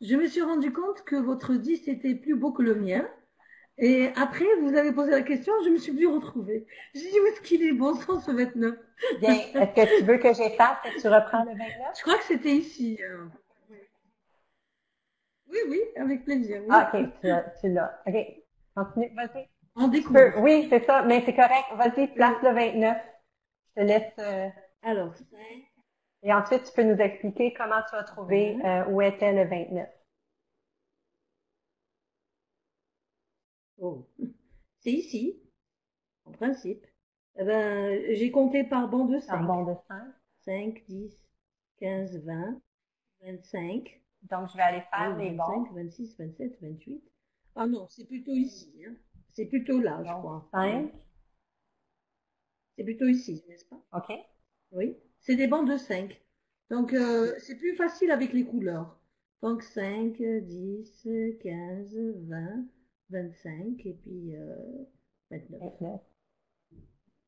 Je me suis rendu compte que votre 10 était plus beau que le mien. Et après, vous avez posé la question, je me suis plus retrouvée. J'ai dit, où est-ce qu'il est bon sans ce 29? Bien, est-ce que tu veux que j'efface et que tu reprends le 29? Je crois que c'était ici. Oui, oui, avec plaisir. Oui. Ah, ok, tu l'as. Ok, continue, vas-y. On découvre. Oui, c'est ça, mais c'est correct. Vas-y, place le 29. Je te laisse. Alors, Et ensuite, tu peux nous expliquer comment tu as trouvé où était le 29. oh. C'est ici, en principe. Eh ben, j'ai compté par bande de 5. Par bande de 5. 5, 10, 15, 20, 25. Donc, je vais aller faire les 25, bandes. 26, 27, 28. Ah non, c'est plutôt ici. Hein. C'est plutôt là, je crois. 5. C'est plutôt ici, n'est-ce pas? OK. Oui, c'est des bandes de 5. Donc, c'est plus facile avec les couleurs. Donc, 5, 10, 15, 20, 25 et puis 29. 29.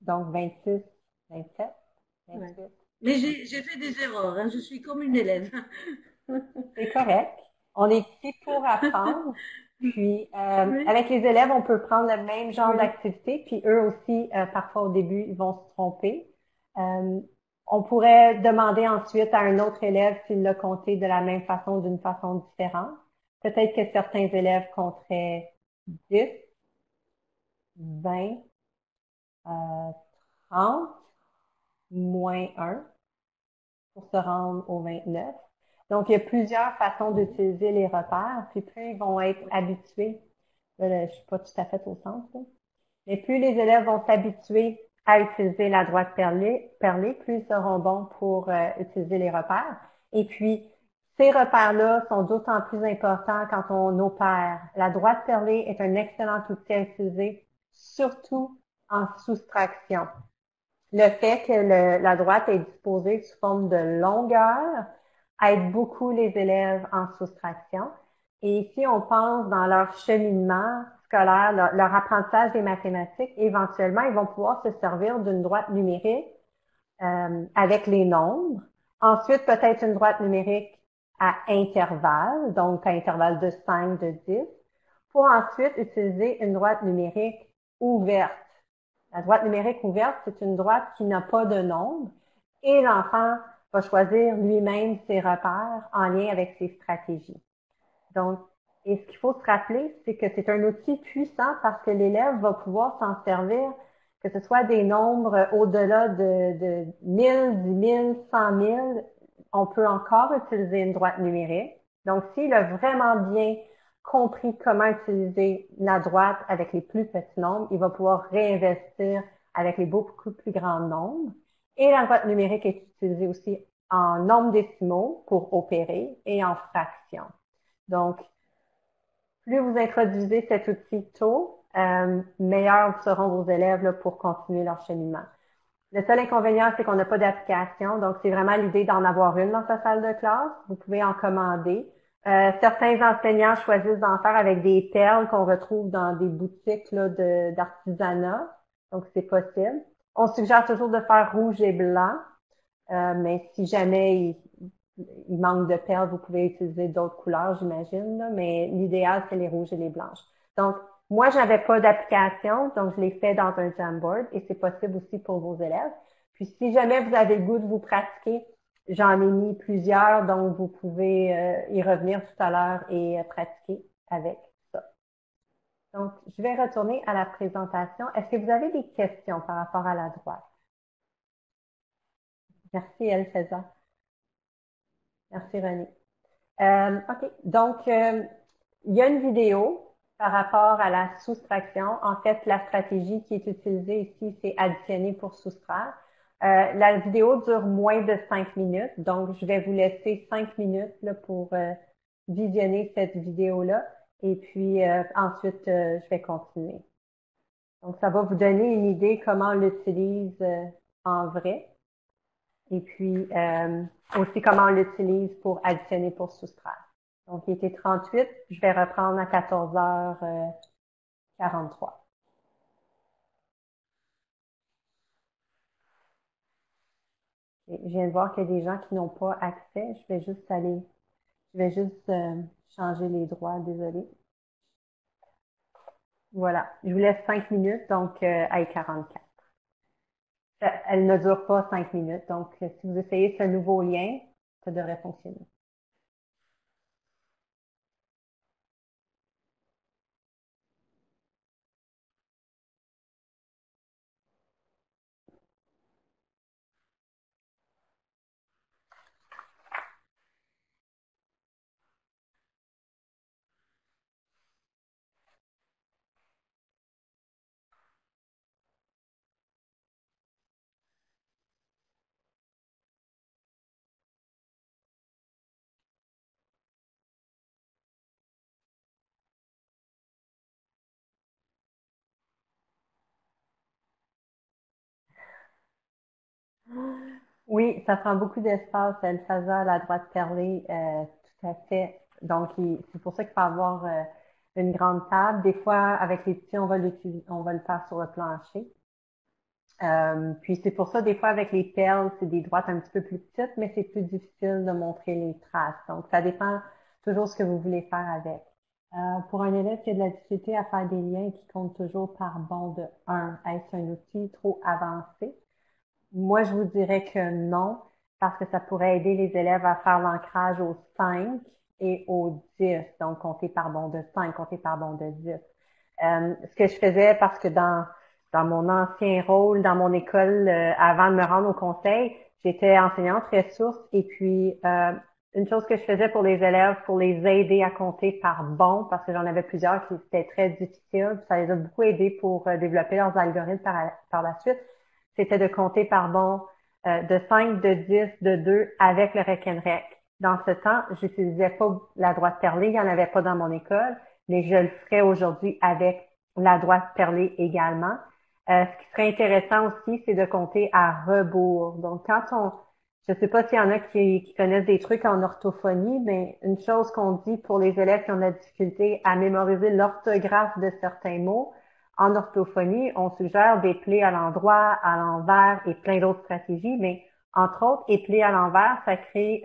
Donc, 26, 27, 28. Ouais. Mais j'ai fait des erreurs, hein. Je suis comme une élève. C'est correct. On est ici pour apprendre. Puis, avec les élèves, on peut prendre le même genre d'activité. Puis, eux aussi, parfois au début, ils vont se tromper. On pourrait demander ensuite à un autre élève s'il l'a compté de la même façon, d'une façon différente. Peut-être que certains élèves compteraient 10, 20, 30, moins 1 pour se rendre au 29. Donc, il y a plusieurs façons d'utiliser les repères, puis plus ils vont être habitués, là, je suis pas tout à fait au centre, là, mais plus les élèves vont s'habituer à utiliser la droite perlée, plus ils seront bons pour utiliser les repères. Et puis, ces repères-là sont d'autant plus importants quand on opère. La droite perlée est un excellent outil à utiliser, surtout en soustraction. Le fait que la droite est disposée sous forme de longueur aide beaucoup les élèves en soustraction. Et si on pense dans leur cheminement scolaire, leur apprentissage des mathématiques, éventuellement, ils vont pouvoir se servir d'une droite numérique avec les nombres. Ensuite, peut-être une droite numérique à intervalles, donc à intervalles de 5, de 10, pour ensuite utiliser une droite numérique ouverte. La droite numérique ouverte, c'est une droite qui n'a pas de nombre et l'enfant va choisir lui-même ses repères en lien avec ses stratégies. Donc, et ce qu'il faut se rappeler, c'est que c'est un outil puissant parce que l'élève va pouvoir s'en servir, que ce soit des nombres au-delà de 1000, 10 000, 100 000, on peut encore utiliser une droite numérique. Donc, s'il a vraiment bien compris comment utiliser la droite avec les plus petits nombres, il va pouvoir réinvestir avec les beaucoup plus grands nombres. Et la droite numérique est utilisée aussi en nombres décimaux pour opérer et en fractions. Donc, plus vous introduisez cet outil tôt, meilleurs seront vos élèves là, pour continuer leur cheminement. Le seul inconvénient, c'est qu'on n'a pas d'application, donc c'est vraiment l'idée d'en avoir une dans sa salle de classe. Vous pouvez en commander. Certains enseignants choisissent d'en faire avec des perles qu'on retrouve dans des boutiques là, d'artisanat, donc c'est possible. On suggère toujours de faire rouge et blanc, mais si jamais il manque de perles, vous pouvez utiliser d'autres couleurs, j'imagine, là, mais l'idéal, c'est les rouges et les blanches. Donc, moi, j'avais pas d'application, donc je l'ai fait dans un Jamboard et c'est possible aussi pour vos élèves. Puis, si jamais vous avez le goût de vous pratiquer, j'en ai mis plusieurs, donc vous pouvez y revenir tout à l'heure et pratiquer avec ça. Donc, je vais retourner à la présentation. Est-ce que vous avez des questions par rapport à la droite? Merci, Elfeza. Merci, René. OK. Donc, il y a une vidéo par rapport à la soustraction. En fait, la stratégie qui est utilisée ici, c'est additionner pour soustraire. La vidéo dure moins de 5 minutes, donc je vais vous laisser 5 minutes là, pour visionner cette vidéo-là. Et puis, ensuite, je vais continuer. Donc, ça va vous donner une idée comment on l'utilise en vrai. Et puis, aussi comment on l'utilise pour additionner pour soustraire. Donc, il était 38, je vais reprendre à 14h43. Je viens de voir qu'il y a des gens qui n'ont pas accès. Je vais juste changer les droits, désolé. Voilà, je vous laisse 5 minutes, donc à 44. Elle ne dure pas 5 minutes, donc si vous essayez ce nouveau lien, ça devrait fonctionner. Oui, ça prend beaucoup d'espace, Elfasa, la droite perlée, tout à fait. Donc, c'est pour ça qu'il faut avoir une grande table. Des fois, avec les petits, on va le faire sur le plancher. Puis c'est pour ça, des fois, avec les perles, c'est des droites un petit peu plus petites, mais c'est plus difficile de montrer les traces. Donc, ça dépend toujours ce que vous voulez faire avec. Pour un élève qui a de la difficulté à faire des liens qui comptent toujours par bond de 1, est-ce un outil trop avancé? Moi, je vous dirais que non, parce que ça pourrait aider les élèves à faire l'ancrage au 5 et au 10. Donc, compter par bond de 5, compter par bond de 10. Ce que je faisais, parce que dans mon ancien rôle, dans mon école, avant de me rendre au conseil, j'étais enseignante ressource et puis une chose que je faisais pour les élèves, pour les aider à compter par bond, parce que j'en avais plusieurs qui étaient très difficiles, ça les a beaucoup aidés pour développer leurs algorithmes par la suite, c'était de compter par bond de 5, de 10, de 2 avec le Rekenrek. Dans ce temps, j'utilisais pas la droite perlée, il n'y en avait pas dans mon école, mais je le ferai aujourd'hui avec la droite perlée également. Ce qui serait intéressant aussi, c'est de compter à rebours. Donc, je sais pas s'il y en a qui connaissent des trucs en orthophonie, mais une chose qu'on dit pour les élèves qui ont de la difficulté à mémoriser l'orthographe de certains mots, en orthophonie, on suggère d'épeler à l'endroit, à l'envers et plein d'autres stratégies, mais entre autres, épeler à l'envers, ça crée,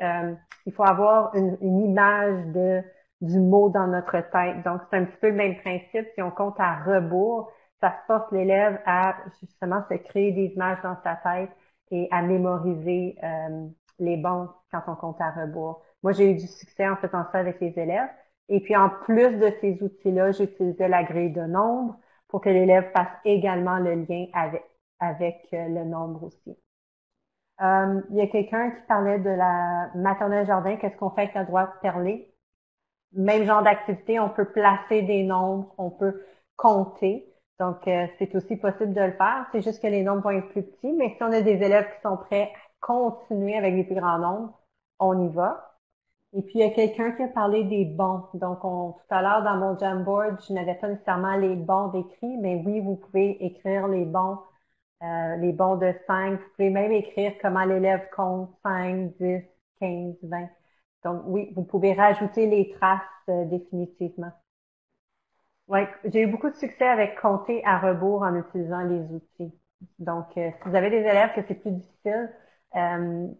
il faut avoir une image du mot dans notre tête. Donc, c'est un petit peu le même principe. Si on compte à rebours, ça force l'élève à justement se créer des images dans sa tête et à mémoriser les bons quand on compte à rebours. Moi, j'ai eu du succès en faisant ça avec les élèves. Et puis, en plus de ces outils-là, j'utilisais la grille de nombre pour que l'élève fasse également le lien avec le nombre aussi. Il y a quelqu'un qui parlait de la maternelle jardin, qu'est-ce qu'on fait avec la droite perlée? Même genre d'activité, on peut placer des nombres, on peut compter. Donc, c'est aussi possible de le faire. C'est juste que les nombres vont être plus petits, mais si on a des élèves qui sont prêts à continuer avec les plus grands nombres, on y va. Et puis, il y a quelqu'un qui a parlé des bons. Donc, tout à l'heure, dans mon Jamboard, je n'avais pas nécessairement les bons décrits, mais oui, vous pouvez écrire les bons de 5. Vous pouvez même écrire comment l'élève compte 5, 10, 15, 20. Donc, oui, vous pouvez rajouter les traces définitivement. Ouais, j'ai eu beaucoup de succès avec compter à rebours en utilisant les outils. Donc, si vous avez des élèves que c'est plus difficile,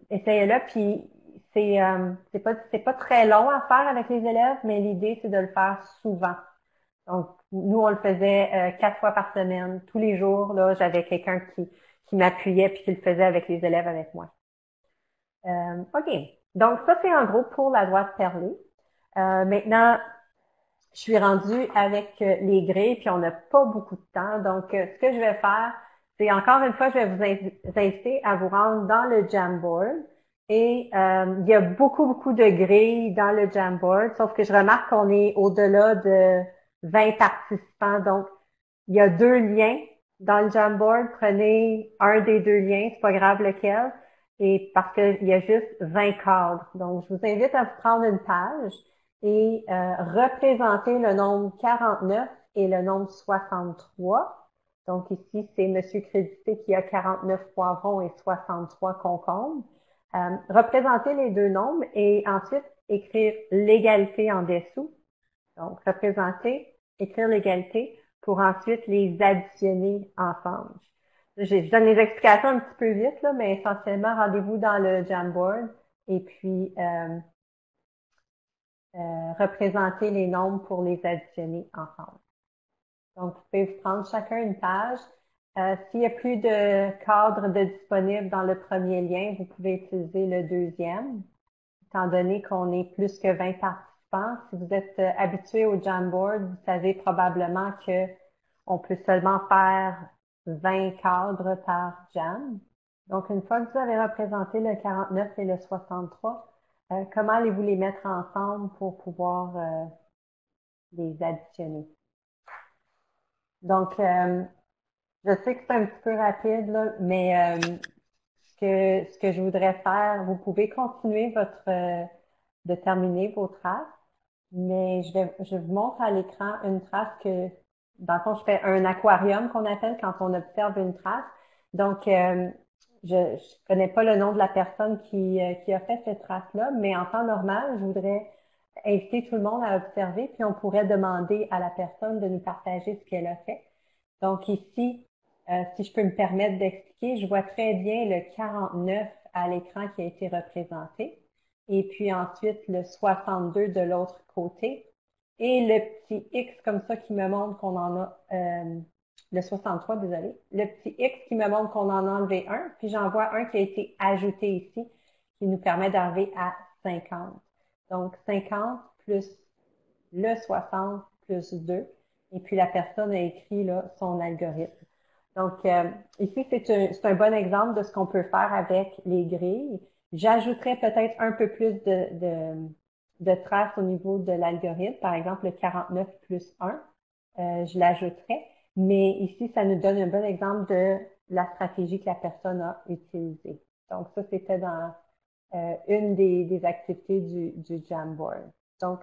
essayez-le. Puis, c'est pas très long à faire avec les élèves, mais l'idée, c'est de le faire souvent. Donc, nous, on le faisait 4 fois par semaine, tous les jours. Là, j'avais quelqu'un qui m'appuyait puis qui le faisait avec les élèves avec moi. OK. Donc, ça, c'est en gros pour la droite perlée. Maintenant, je suis rendue avec les grilles, puis on n'a pas beaucoup de temps. Donc, ce que je vais faire, c'est encore une fois, je vais vous inviter à vous rendre dans le Jamboard. Et il y a beaucoup de grilles dans le Jamboard, sauf que je remarque qu'on est au-delà de 20 participants. Donc, il y a 2 liens dans le Jamboard. Prenez un des 2 liens, c'est pas grave lequel, et parce qu'il y a juste 20 cadres. Donc, je vous invite à vous prendre une page et représenter le nombre 49 et le nombre 63. Donc, ici, c'est Monsieur Crédité qui a 49 poivrons et 63 concombres. Représenter les 2 nombres et ensuite écrire l'égalité en dessous. Donc, représenter, écrire l'égalité pour ensuite les additionner ensemble. Je donne les explications un petit peu vite, là, mais essentiellement, rendez-vous dans le Jamboard et puis représenter les nombres pour les additionner ensemble. Donc, vous pouvez vous prendre chacun une page. S'il n'y a plus de cadre de disponible dans le premier lien, vous pouvez utiliser le deuxième. Étant donné qu'on est plus que 20 participants, si vous êtes habitué au Jamboard, vous savez probablement que on peut seulement faire 20 cadres par Jam. Donc, une fois que vous avez représenté le 49 et le 63, comment allez-vous les mettre ensemble pour pouvoir les additionner? Donc, je sais que c'est un petit peu rapide, là, mais ce que je voudrais faire, vous pouvez continuer de terminer vos traces, mais je vous montre à l'écran une trace que, dans le fond, je fais un aquarium qu'on appelle quand on observe une trace. Donc, je connais pas le nom de la personne qui a fait cette trace-là, mais en temps normal, je voudrais inviter tout le monde à observer, puis on pourrait demander à la personne de nous partager ce qu'elle a fait. Donc ici, si je peux me permettre d'expliquer, je vois très bien le 49 à l'écran qui a été représenté, et puis ensuite le 62 de l'autre côté, et le petit X comme ça qui me montre qu'on en a, le 63, désolé, le petit X qui me montre qu'on en a enlevé un, puis j'en vois un qui a été ajouté ici, qui nous permet d'arriver à 50. Donc 50 plus le 60 plus 2, et puis la personne a écrit là son algorithme. Donc, ici, c'est un bon exemple de ce qu'on peut faire avec les grilles. J'ajouterais peut-être un peu plus de traces au niveau de l'algorithme. Par exemple, le 49 plus 1, je l'ajouterais. Mais ici, ça nous donne un bon exemple de la stratégie que la personne a utilisée. Donc, ça, c'était dans une des activités du Jamboard. Donc,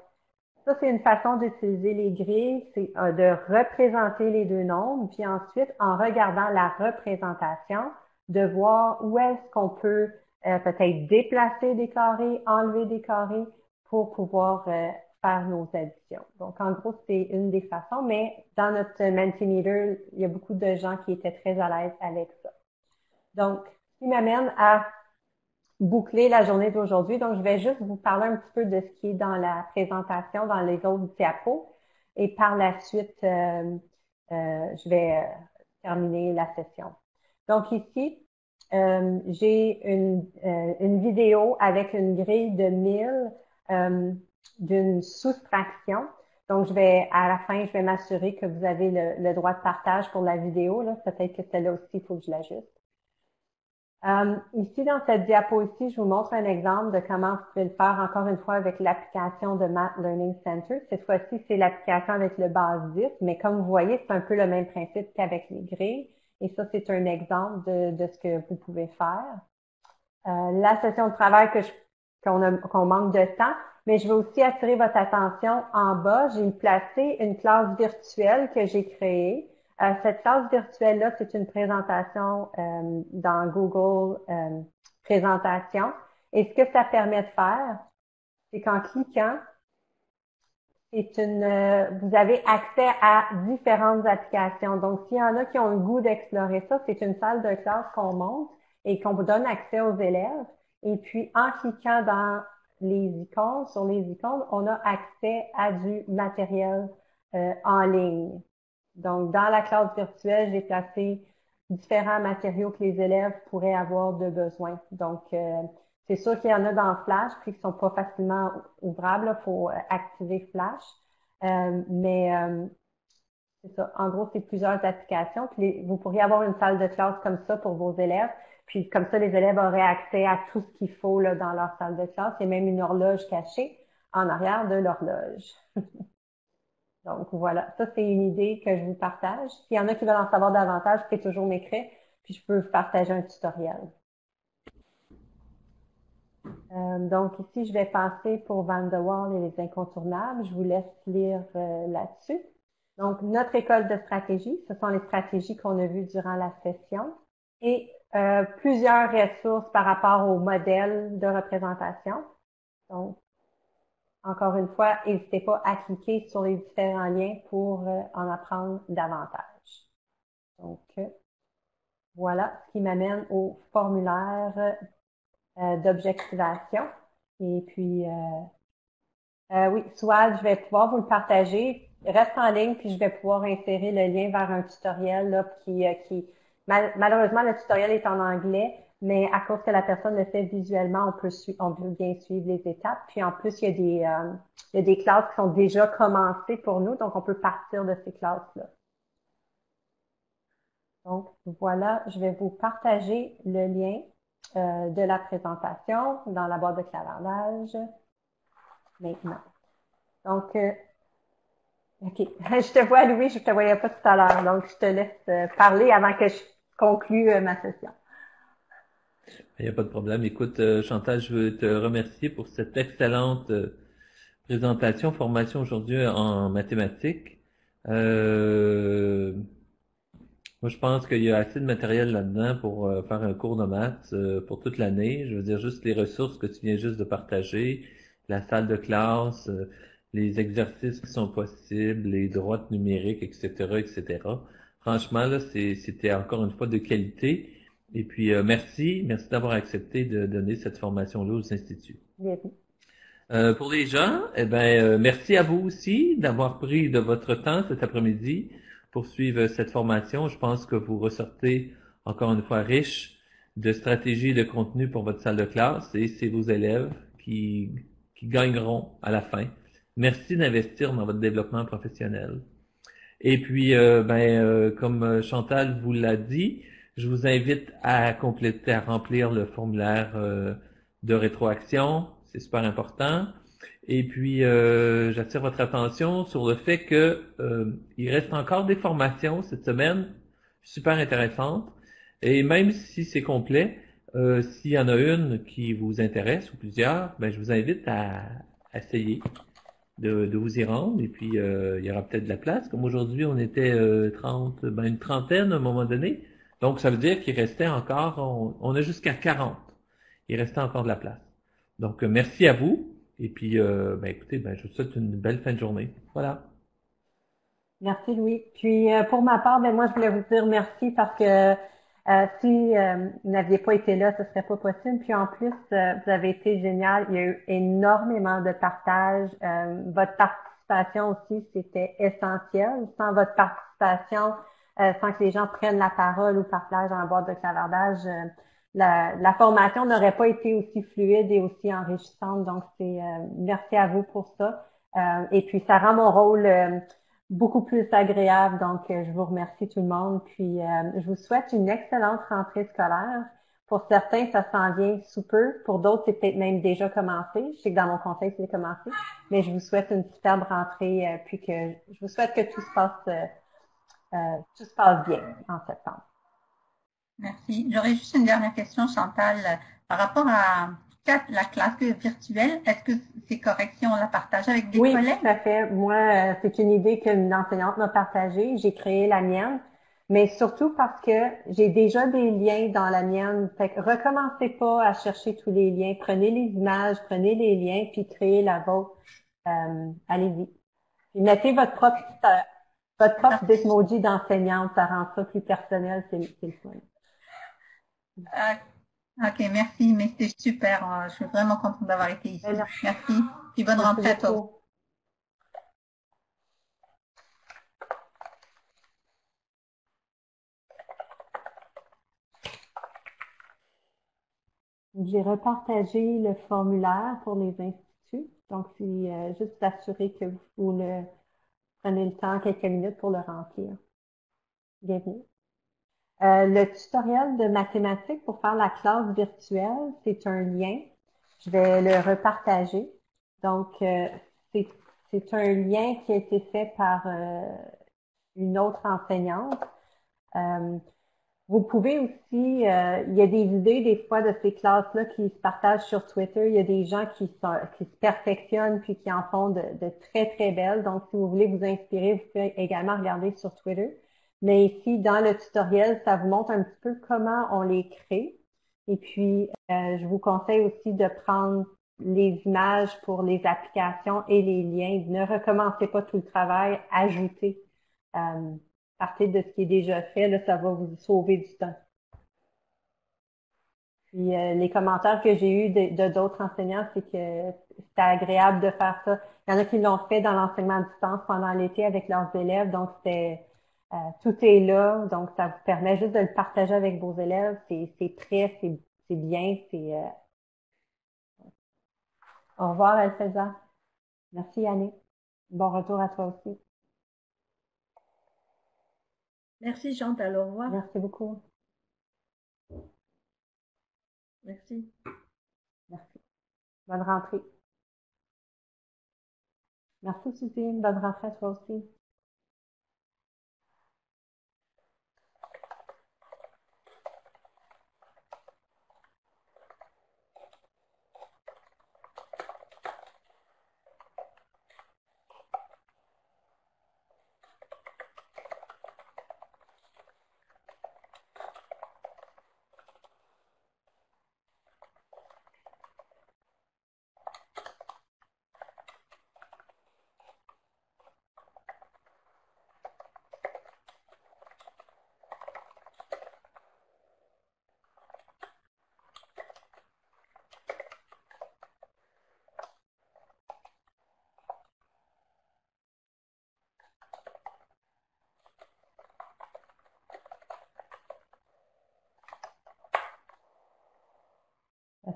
ça, c'est une façon d'utiliser les grilles, c'est de représenter les 2 nombres, puis ensuite, en regardant la représentation, de voir où est-ce qu'on peut peut-être déplacer des carrés, enlever des carrés pour pouvoir faire nos additions. Donc, en gros, c'est une des façons, mais dans notre Mentimeter, il y a beaucoup de gens qui étaient très à l'aise avec ça. Donc, ce qui m'amène à boucler la journée d'aujourd'hui. Donc, je vais juste vous parler un petit peu de ce qui est dans la présentation, dans les autres diapos. Et par la suite, je vais terminer la session. Donc, ici, j'ai une vidéo avec une grille de 1000 d'une soustraction. Donc, à la fin, je vais m'assurer que vous avez le droit de partage pour la vidéo. Là. Peut-être que celle-là aussi, il faut que je l'ajuste. Ici, dans cette diapo ici, je vous montre un exemple de comment vous pouvez le faire encore une fois avec l'application de Math Learning Center. Cette fois-ci, c'est l'application avec le base 10, mais comme vous voyez, c'est un peu le même principe qu'avec les grilles. Et ça, c'est un exemple de ce que vous pouvez faire. La session de travail qu'on manque de temps, mais je veux aussi attirer votre attention en bas. J'ai placé une classe virtuelle que j'ai créée. Cette classe virtuelle-là, c'est une présentation dans Google Présentation. Et ce que ça permet de faire, c'est qu'en cliquant, vous avez accès à différentes applications. Donc, s'il y en a qui ont le goût d'explorer ça, c'est une salle de classe qu'on monte et qu'on vous donne accès aux élèves. Et puis, en cliquant sur les icônes, on a accès à du matériel en ligne. Donc, dans la classe virtuelle, j'ai placé différents matériaux que les élèves pourraient avoir de besoin. Donc, c'est sûr qu'il y en a dans Flash, puis qui sont pas facilement ouvrables. Il faut activer Flash. C'est ça. En gros, c'est plusieurs applications. Puis vous pourriez avoir une salle de classe comme ça pour vos élèves. Puis comme ça, les élèves auraient accès à tout ce qu'il faut là, dans leur salle de classe. Il y a même une horloge cachée en arrière de l'horloge. Donc voilà, ça c'est une idée que je vous partage. S'il y en a qui veulent en savoir davantage, vous pouvez toujours m'écrire, puis je peux vous partager un tutoriel. Donc ici, je vais passer pour Van de Waal et les incontournables. Je vous laisse lire là-dessus. Donc, notre école de stratégie, ce sont les stratégies qu'on a vues durant la session et plusieurs ressources par rapport au modèle de représentation. Donc, encore une fois, n'hésitez pas à cliquer sur les différents liens pour en apprendre davantage. Donc, voilà ce qui m'amène au formulaire d'objectivation. Et puis, oui, soit je vais pouvoir vous le partager. Reste en ligne, puis je vais pouvoir insérer le lien vers un tutoriel là, malheureusement, le tutoriel est en anglais, mais à cause que la personne le fait visuellement, on peut bien suivre les étapes. Puis en plus, il y a des classes qui sont déjà commencées pour nous, donc on peut partir de ces classes-là. Donc, voilà, je vais vous partager le lien de la présentation dans la boîte de clavardage maintenant. Donc, OK. Je te vois, Louis, je ne te voyais pas tout à l'heure, donc je te laisse parler avant que je conclue ma session. Il n'y a pas de problème. Écoute, Chantal, je veux te remercier pour cette excellente présentation, formation aujourd'hui en mathématiques. Moi, je pense qu'il y a assez de matériel là-dedans pour faire un cours de maths pour toute l'année. Je veux dire, juste les ressources que tu viens juste de partager, la salle de classe, les exercices qui sont possibles, les droites numériques, etc., etc. Franchement, là, c'était encore une fois de qualité. Et puis, merci d'avoir accepté de donner cette formation-là aux instituts. Bienvenue. Pour les gens, merci à vous aussi d'avoir pris de votre temps cet après-midi pour suivre cette formation. Je pense que vous ressortez encore une fois riche de stratégies et de contenu pour votre salle de classe et c'est vos élèves qui gagneront à la fin. Merci d'investir dans votre développement professionnel. Et puis, comme Chantal vous l'a dit, je vous invite à compléter, à remplir le formulaire de rétroaction. C'est super important. Et puis, j'attire votre attention sur le fait que il reste encore des formations cette semaine super intéressantes. Et même si c'est complet, s'il y en a une qui vous intéresse ou plusieurs, je vous invite à essayer de vous y rendre. Et puis, il y aura peut-être de la place. Comme aujourd'hui, on était une trentaine à un moment donné. Donc, ça veut dire qu'il restait encore, on a jusqu'à 40. Il restait encore de la place. Donc, merci à vous. Et puis, écoutez, je vous souhaite une belle fin de journée. Voilà. Merci, Louis. Puis, pour ma part, moi, je voulais vous dire merci parce que si vous n'aviez pas été là, ce serait pas possible. Puis, en plus, vous avez été génial. Il y a eu énormément de partage. Votre participation aussi, c'était essentiel. Sans votre participation, sans que les gens prennent la parole ou partagent dans la boîte de clavardage, la formation n'aurait pas été aussi fluide et aussi enrichissante. Donc, merci à vous pour ça. Et puis, ça rend mon rôle beaucoup plus agréable. Donc, je vous remercie tout le monde. Puis, je vous souhaite une excellente rentrée scolaire. Pour certains, ça s'en vient sous peu. Pour d'autres, c'est peut-être même déjà commencé. Je sais que dans mon conseil, c'est commencé. Mais je vous souhaite une superbe rentrée, puis que je vous souhaite que tout se passe bien en septembre. Merci. J'aurais juste une dernière question, Chantal, par rapport à la classe virtuelle. Est-ce que c'est correct si on la partage avec des collègues? Oui, tout à fait. Moi, c'est une idée qu'une enseignante m'a partagée. J'ai créé la mienne, mais surtout parce que j'ai déjà des liens dans la mienne. Fait que recommencez pas à chercher tous les liens. Prenez les images, prenez les liens, puis créez la vôtre. Allez-y. Puis mettez votre propre Bitmoji d'enseignante. Ça rend ça plus personnel. C'est le fun. Ok, merci, mais c'était super. Je suis vraiment contente d'avoir été ici. Merci. Puis bonne rentrée à toi. J'ai repartagé le formulaire pour les instituts. Donc, c'est juste d'assurer que vous prenez le temps, quelques minutes pour le remplir. Bienvenue. Le tutoriel de mathématiques pour faire la classe virtuelle, c'est un lien. Je vais le repartager. Donc, c'est un lien qui a été fait par une autre enseignante. Vous pouvez aussi, il y a des idées des fois de ces classes-là qui se partagent sur Twitter. Il y a des gens qui se perfectionnent puis qui en font de très, très belles. Donc, si vous voulez vous inspirer, vous pouvez également regarder sur Twitter. Mais ici, dans le tutoriel, ça vous montre un petit peu comment on les crée. Et puis, je vous conseille aussi de prendre les images pour les applications et les liens. Ne recommencez pas tout le travail, ajoutez. Partez de ce qui est déjà fait, là, ça va vous sauver du temps. Puis les commentaires que j'ai eus de d'autres enseignants, c'est que c'était agréable de faire ça. Il y en a qui l'ont fait dans l'enseignement à distance pendant l'été avec leurs élèves, donc tout est là, donc ça vous permet juste de le partager avec vos élèves. C'est prêt, c'est bien, Au revoir, Elfeza. Merci, Yannick. Bon retour à toi aussi. Merci Chantal, au revoir. Merci beaucoup. Merci. Merci. Bonne rentrée. Merci Suzine, bonne rentrée à toi aussi.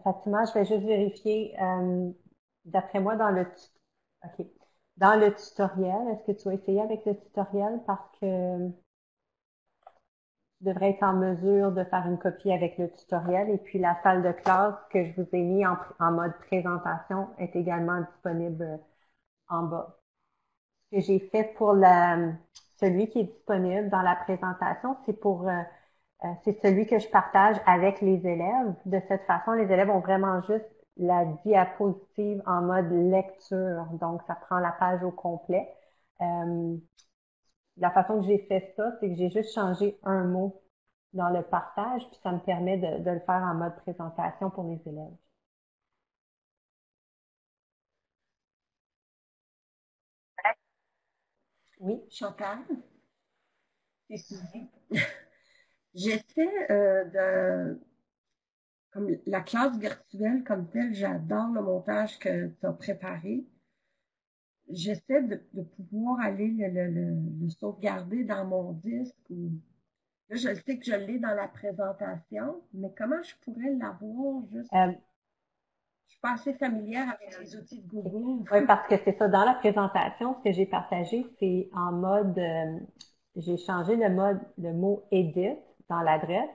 Fatima, je vais juste vérifier. D'après moi, dans le tutoriel, est-ce que tu as essayé avec le tutoriel parce que tu devrais être en mesure de faire une copie avec le tutoriel et puis la salle de classe que je vous ai mis en mode présentation est également disponible en bas. Ce que j'ai fait pour celui qui est disponible dans la présentation, c'est celui que je partage avec les élèves. De cette façon, les élèves ont vraiment juste la diapositive en mode lecture. Donc, ça prend la page au complet. La façon que j'ai fait ça, c'est que j'ai juste changé un mot dans le partage, puis ça me permet de le faire en mode présentation pour les élèves. Oui, Chantal, c'est Suzy. J'essaie comme la classe virtuelle comme telle, j'adore le montage que tu as préparé. j'essaie de pouvoir aller le sauvegarder dans mon disque. Là, je sais que je l'ai dans la présentation, mais comment je pourrais l'avoir juste... Je suis pas assez familière avec les outils de Google. Oui, parce que c'est ça. Dans la présentation, ce que j'ai partagé, c'est en mode, j'ai changé le mot edit dans l'adresse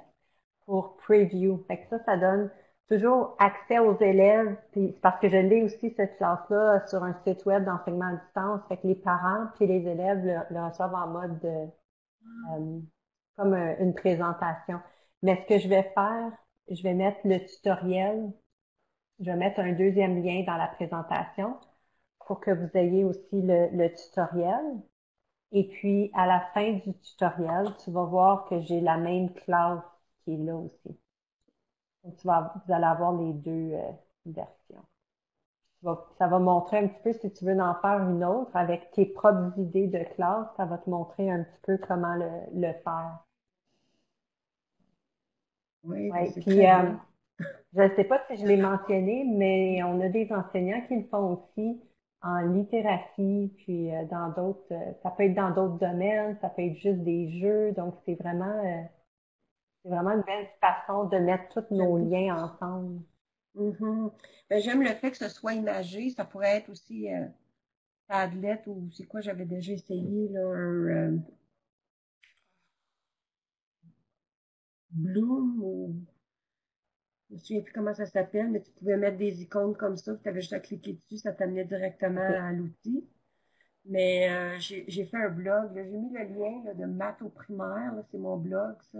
pour preview. Fait que ça donne toujours accès aux élèves. Puis c'est parce que je l'ai aussi, cette classe-là, sur un site web d'enseignement à distance. Fait que les parents puis les élèves le reçoivent en mode comme une présentation. Mais ce que je vais faire, je vais mettre le tutoriel. Je vais mettre un deuxième lien dans la présentation pour que vous ayez aussi le tutoriel. Et puis, à la fin du tutoriel, tu vas voir que j'ai la même classe qui est là aussi. Donc, vous allez avoir les deux versions. Ça va montrer un petit peu, si tu veux en faire une autre, avec tes propres idées de classe, ça va te montrer un petit peu comment le faire. Oui, Ouais, c'est puis, très bien. je ne sais pas si je l'ai mentionné, mais on a des enseignants qui le font aussi en littératie, puis dans d'autres, ça peut être dans d'autres domaines, ça peut être juste des jeux, donc c'est vraiment une belle façon de mettre tous nos liens ensemble. Ben, j'aime le fait que ce soit imagé. Ça pourrait être aussi Padlet ou c'est quoi, j'avais déjà essayé, là, un Bloom ou je me souviens plus comment ça s'appelle, mais tu pouvais mettre des icônes comme ça, tu avais juste à cliquer dessus, ça t'amenait directement à l'outil. Mais j'ai fait un blog, là, j'ai mis le lien là, de maths au primaire, là, c'est mon blog, ça.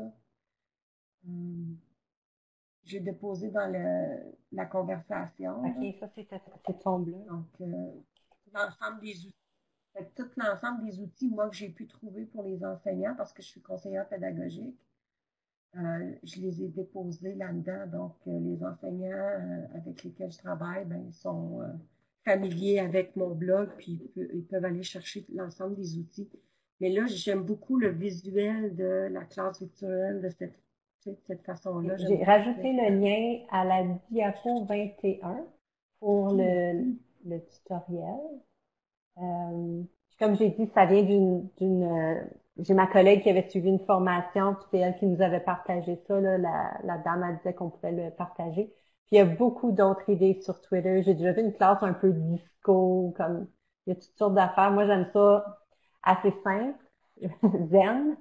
J'ai déposé dans la conversation. OK, Là. ça, c'est ton blog. Donc, l'ensemble des outils. Tout l'ensemble des outils, moi, que j'ai pu trouver pour les enseignants, parce que je suis conseillère pédagogique, je les ai déposés là-dedans. Donc, les enseignants avec lesquels je travaille, ben, ils sont familiers avec mon blog, puis ils peuvent aller chercher l'ensemble des outils. Mais là, j'aime beaucoup le visuel de la classe virtuelle de cette façon-là. J'ai rajouté le lien à la diapo 21 pour le tutoriel. Comme j'ai dit, ça vient j'ai ma collègue qui avait suivi une formation, puis c'est elle qui nous avait partagé ça, là, la dame, elle disait qu'on pouvait le partager. Puis il y a beaucoup d'autres idées sur Twitter. J'ai déjà vu une classe un peu disco, comme, il y a toutes sortes d'affaires. Moi, j'aime ça assez simple, zen.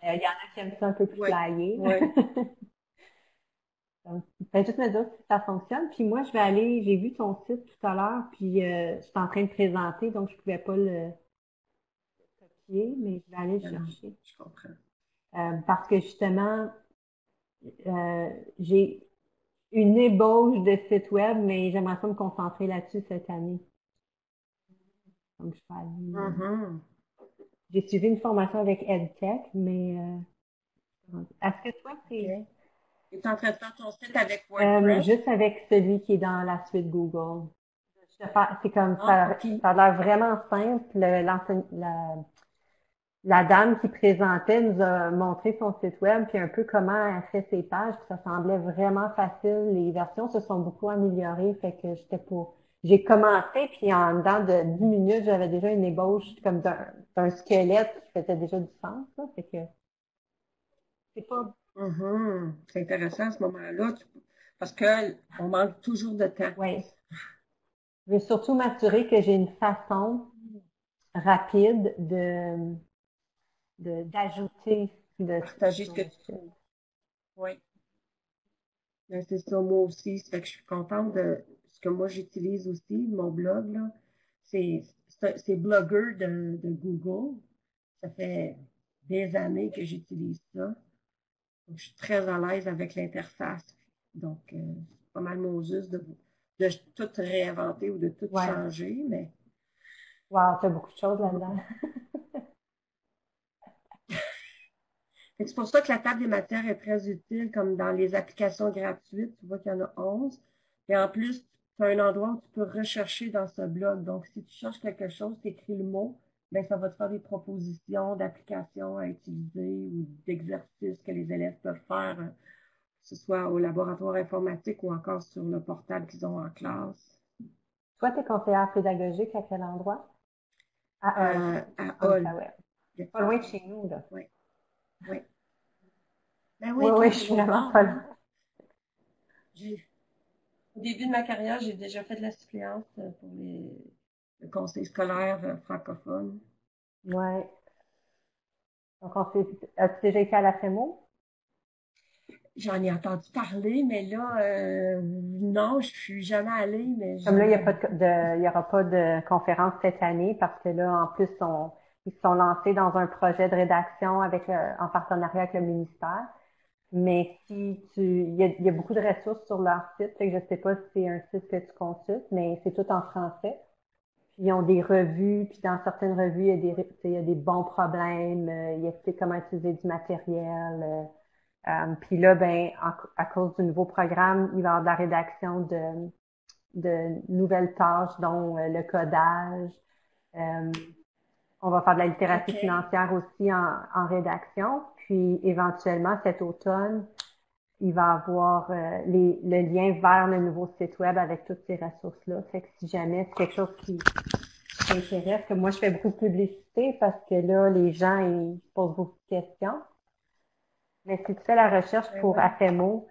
Il y en a qui aiment ça un peu plus flyé. Donc, fais juste me dire si ça fonctionne. Puis moi, j'ai vu ton site tout à l'heure, puis je suis en train de présenter, donc je pouvais pas le copier, mais je vais aller le chercher. Je comprends. Parce que justement, j'ai une ébauche de site web, mais j'aimerais pas me concentrer là-dessus cette année. Donc, je vais aller. J'ai suivi une formation avec EdTech, mais est-ce que toi, c'est... Tu es en train de faire ton site avec WordPress? Juste avec celui qui est dans la suite Google. C'est comme ça, ça a l'air vraiment simple. La dame qui présentait nous a montré son site web, puis un peu comment elle fait ses pages, puis ça semblait vraiment facile. Les versions se sont beaucoup améliorées, fait que j'ai commencé, puis en dedans de 10 minutes, j'avais déjà une ébauche comme d'un squelette qui faisait déjà du sens, là. Fait que c'est pas... C'est intéressant à ce moment-là, parce qu'on manque toujours de temps. Oui. Je veux surtout m'assurer que j'ai une façon rapide d'ajouter de partager ce que tu fais. Oui. Ben, c'est ça, moi aussi. Ça fait que je suis contente de ce que moi j'utilise aussi, mon blog, là. C'est Blogger de Google. Ça fait des années que j'utilise ça. Donc, je suis très à l'aise avec l'interface. Donc, c'est pas mal mon juste de tout réinventer ou de tout changer, mais... Wow, t'as beaucoup de choses là-dedans. C'est pour ça que la table des matières est très utile, comme dans les applications gratuites. Tu vois qu'il y en a 11. Et en plus, tu as un endroit où tu peux rechercher dans ce blog. Donc, si tu cherches quelque chose, tu écris le mot, bien, ça va te faire des propositions d'applications à utiliser ou d'exercices que les élèves peuvent faire, que ce soit au laboratoire informatique ou encore sur le portable qu'ils ont en classe. Toi, tu es conseillère pédagogique à quel endroit? À Hall. Pas loin de chez nous, là. Oui, oui. Ben Oui, oui, toi, oui, t'es je suis l'autre vraiment bord, pas hein. loin. Au début de ma carrière, j'ai déjà fait de la suppléance pour le conseil scolaire francophone. Ouais. Donc, as-tu déjà été à la FEMO? J'en ai entendu parler, mais là, non, je suis jamais allée, mais Comme là, il y a j'aimerais pas beaucoup. il y aura pas de conférence cette année parce que là, en plus, ils se sont lancés dans un projet de rédaction en partenariat avec le ministère. Mais il y a beaucoup de ressources sur leur site, fait que je sais pas si c'est un site que tu consultes, mais c'est tout en français. Puis ils ont des revues, puis dans certaines revues, il y a des bons problèmes, ils expliquent comment utiliser du matériel. Puis là, ben, à cause du nouveau programme, il va y avoir de la rédaction de nouvelles tâches, dont le codage. Euh, on va faire de la littératie OK. financière aussi en rédaction. Puis éventuellement, cet automne, il va avoir le lien vers le nouveau site web avec toutes ces ressources-là. Fait que si jamais c'est quelque chose qui t'intéresse, que moi je fais beaucoup de publicité parce que là, les gens ils posent beaucoup de questions. Mais si tu fais la recherche Ben pour oui. AFEMO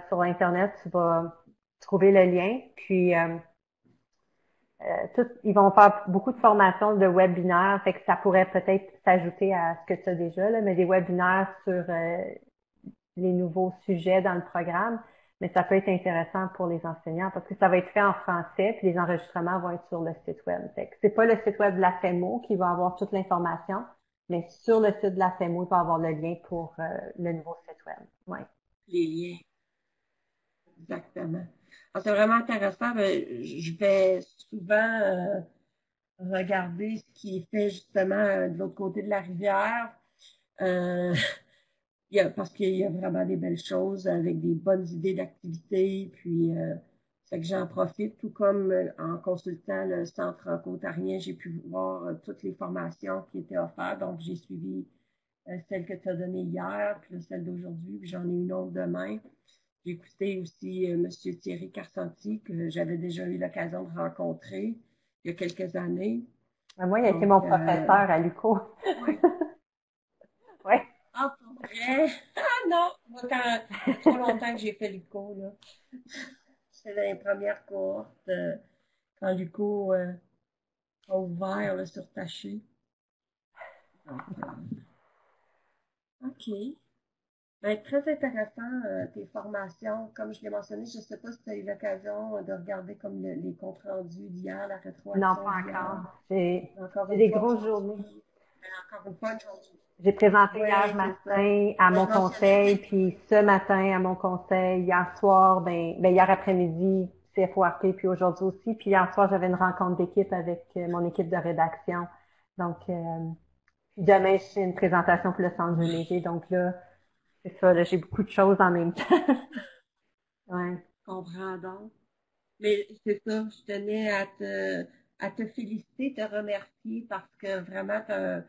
sur Internet, tu vas trouver le lien. Puis ils vont faire beaucoup de formations de webinaires, fait que ça pourrait peut-être s'ajouter à ce que tu as déjà, là, mais des webinaires sur les nouveaux sujets dans le programme, mais ça peut être intéressant pour les enseignants parce que ça va être fait en français, puis les enregistrements vont être sur le site web. Fait que c'est pas le site web de la FEMO qui va avoir toute l'information, mais sur le site de la FEMO, il va avoir le lien pour le nouveau site web. Ouais. Les liens, exactement. Ah, c'est vraiment intéressant. Ben, je vais souvent regarder ce qui est fait justement de l'autre côté de la rivière. Euh, parce qu'il y a vraiment des belles choses avec des bonnes idées d'activités. Puis, fait que j'en profite, tout comme en consultant le Centre franco-ontarien, j'ai pu voir toutes les formations qui étaient offertes. Donc, j'ai suivi celle que tu as donnée hier, puis là, celle d'aujourd'hui, puis j'en ai une autre demain. J'ai écouté aussi M. Thierry Carsanti, que j'avais déjà eu l'occasion de rencontrer il y a quelques années. Moi, il a été Donc, mon professeur à l'UQO. oui. Ouais. Ah, pour vrai? Ah non! Moi, ça fait trop longtemps que j'ai fait l'UQO, là. C'est dans les premières cohortes, quand l'UQO a ouvert là, sur Taché. Donc, OK. Ben, très intéressant, tes formations. Comme je l'ai mentionné, je ne sais pas si tu as eu l'occasion de regarder comme les comptes rendus d'hier, la Non, rétroaction pas d'hier. encore. J'ai Encore une des fois grosses journées. aujourd'hui. Ben, encore une fois aujourd'hui. J'ai présenté Oui, hier c'est ça. matin à mon Je mentionnais conseil, que puis ce matin à mon conseil, hier soir, hier après-midi, CFORP, puis aujourd'hui aussi. Puis hier soir, j'avais une rencontre d'équipe avec mon équipe de rédaction. Donc, puis demain, j'ai une présentation pour le Centre Jules Léger. Donc là, c'est ça, là, j'ai beaucoup de choses en même temps. Ouais. je comprends donc. Mais c'est ça, je tenais à te féliciter, te remercier parce que vraiment, tu as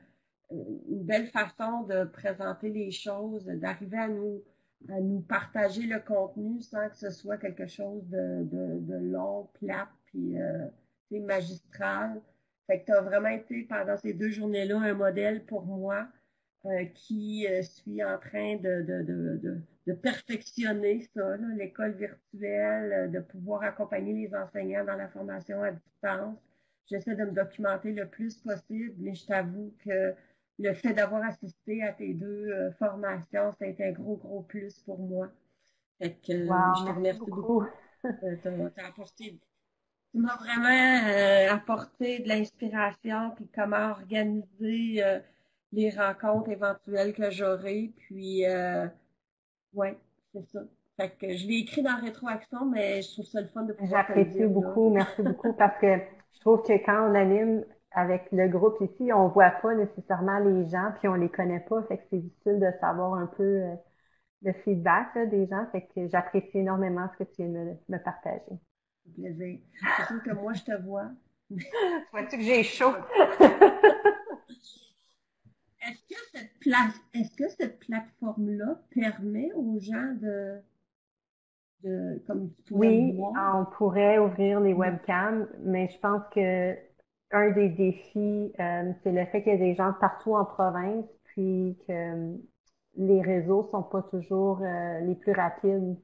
une belle façon de présenter les choses, d'arriver à nous partager le contenu sans que ce soit quelque chose de long, plate, puis magistral. Fait que tu as vraiment été pendant ces 2 journées-là un modèle pour moi qui suis en train de perfectionner ça, l'école virtuelle, de pouvoir accompagner les enseignants dans la formation à distance. J'essaie de me documenter le plus possible, mais je t'avoue que le fait d'avoir assisté à tes 2 formations, ça a été un gros, gros plus pour moi. Fait que Wow, je te merci remercie beaucoup. beaucoup. Tu m'as vraiment apporté de l'inspiration, puis comment organiser les rencontres éventuelles que j'aurai. Puis, ouais, c'est ça. Fait que je l'ai écrit dans Rétroaction, mais je trouve ça le fun de pouvoir te le J'apprécie dire là. beaucoup, merci beaucoup, parce que je trouve que quand on anime avec le groupe ici, on voit pas nécessairement les gens, puis on les connaît pas, fait que c'est difficile de savoir un peu le feedback là, des gens, fait que j'apprécie énormément ce que tu viens de me partager. C'est un plaisir. C'est sûr que moi, je te vois. Vois-tu que j'ai chaud? Est-ce que cette plateforme-là permet aux gens comme tu pouvais Oui, voir? on pourrait ouvrir les Ouais. webcams, mais je pense que un des défis, c'est le fait qu'il y a des gens partout en province, puis que les réseaux sont pas toujours les plus rapides.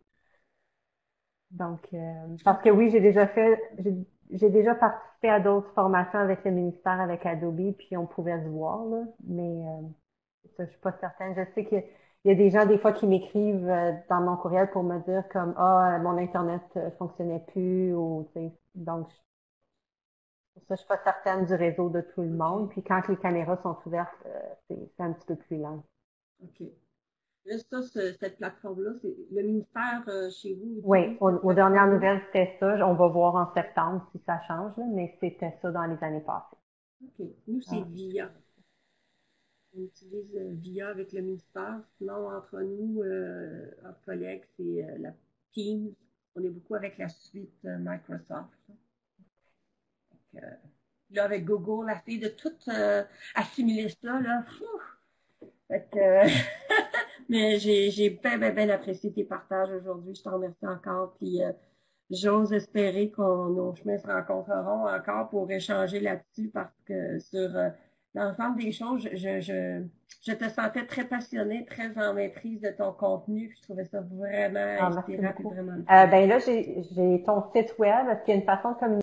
Donc, Je parce que comprends. oui, j'ai déjà participé à d'autres formations avec le ministère, avec Adobe, puis on pouvait se voir, là, mais ça, je suis pas certaine. Je sais qu'il y a des gens des fois qui m'écrivent dans mon courriel pour me dire comme ah mon internet fonctionnait plus ou tu sais. Donc pour ça, je suis pas certaine du réseau de tout le monde. OK. Puis quand les caméras sont ouvertes, c'est un petit peu plus lent. OK. Là, ça, cette plateforme-là, c'est le ministère chez vous Oui, utilise cette aux dernières plateforme-là? nouvelles, c'était ça. On va voir en septembre si ça change, là, mais c'était ça dans les années passées. OK. Nous, c'est Ah, VIA. On utilise VIA avec le ministère. Sinon, entre nous, entre collègues, c'est la Teams. On est beaucoup avec la suite Microsoft. Donc, là, avec Google, essayer de tout assimiler ça, là. Fait que, mais j'ai bien apprécié tes partages aujourd'hui. Je t'en remercie encore. Puis j'ose espérer qu'on nos chemins se rencontreront encore pour échanger là-dessus parce que sur l'ensemble des choses, je te sentais très passionnée, très en maîtrise de ton contenu. Puis je trouvais ça vraiment merci inspirant et beaucoup. vraiment le fun. Ben là, j'ai ton site web. Est-ce qu'il y a une façon de communiquer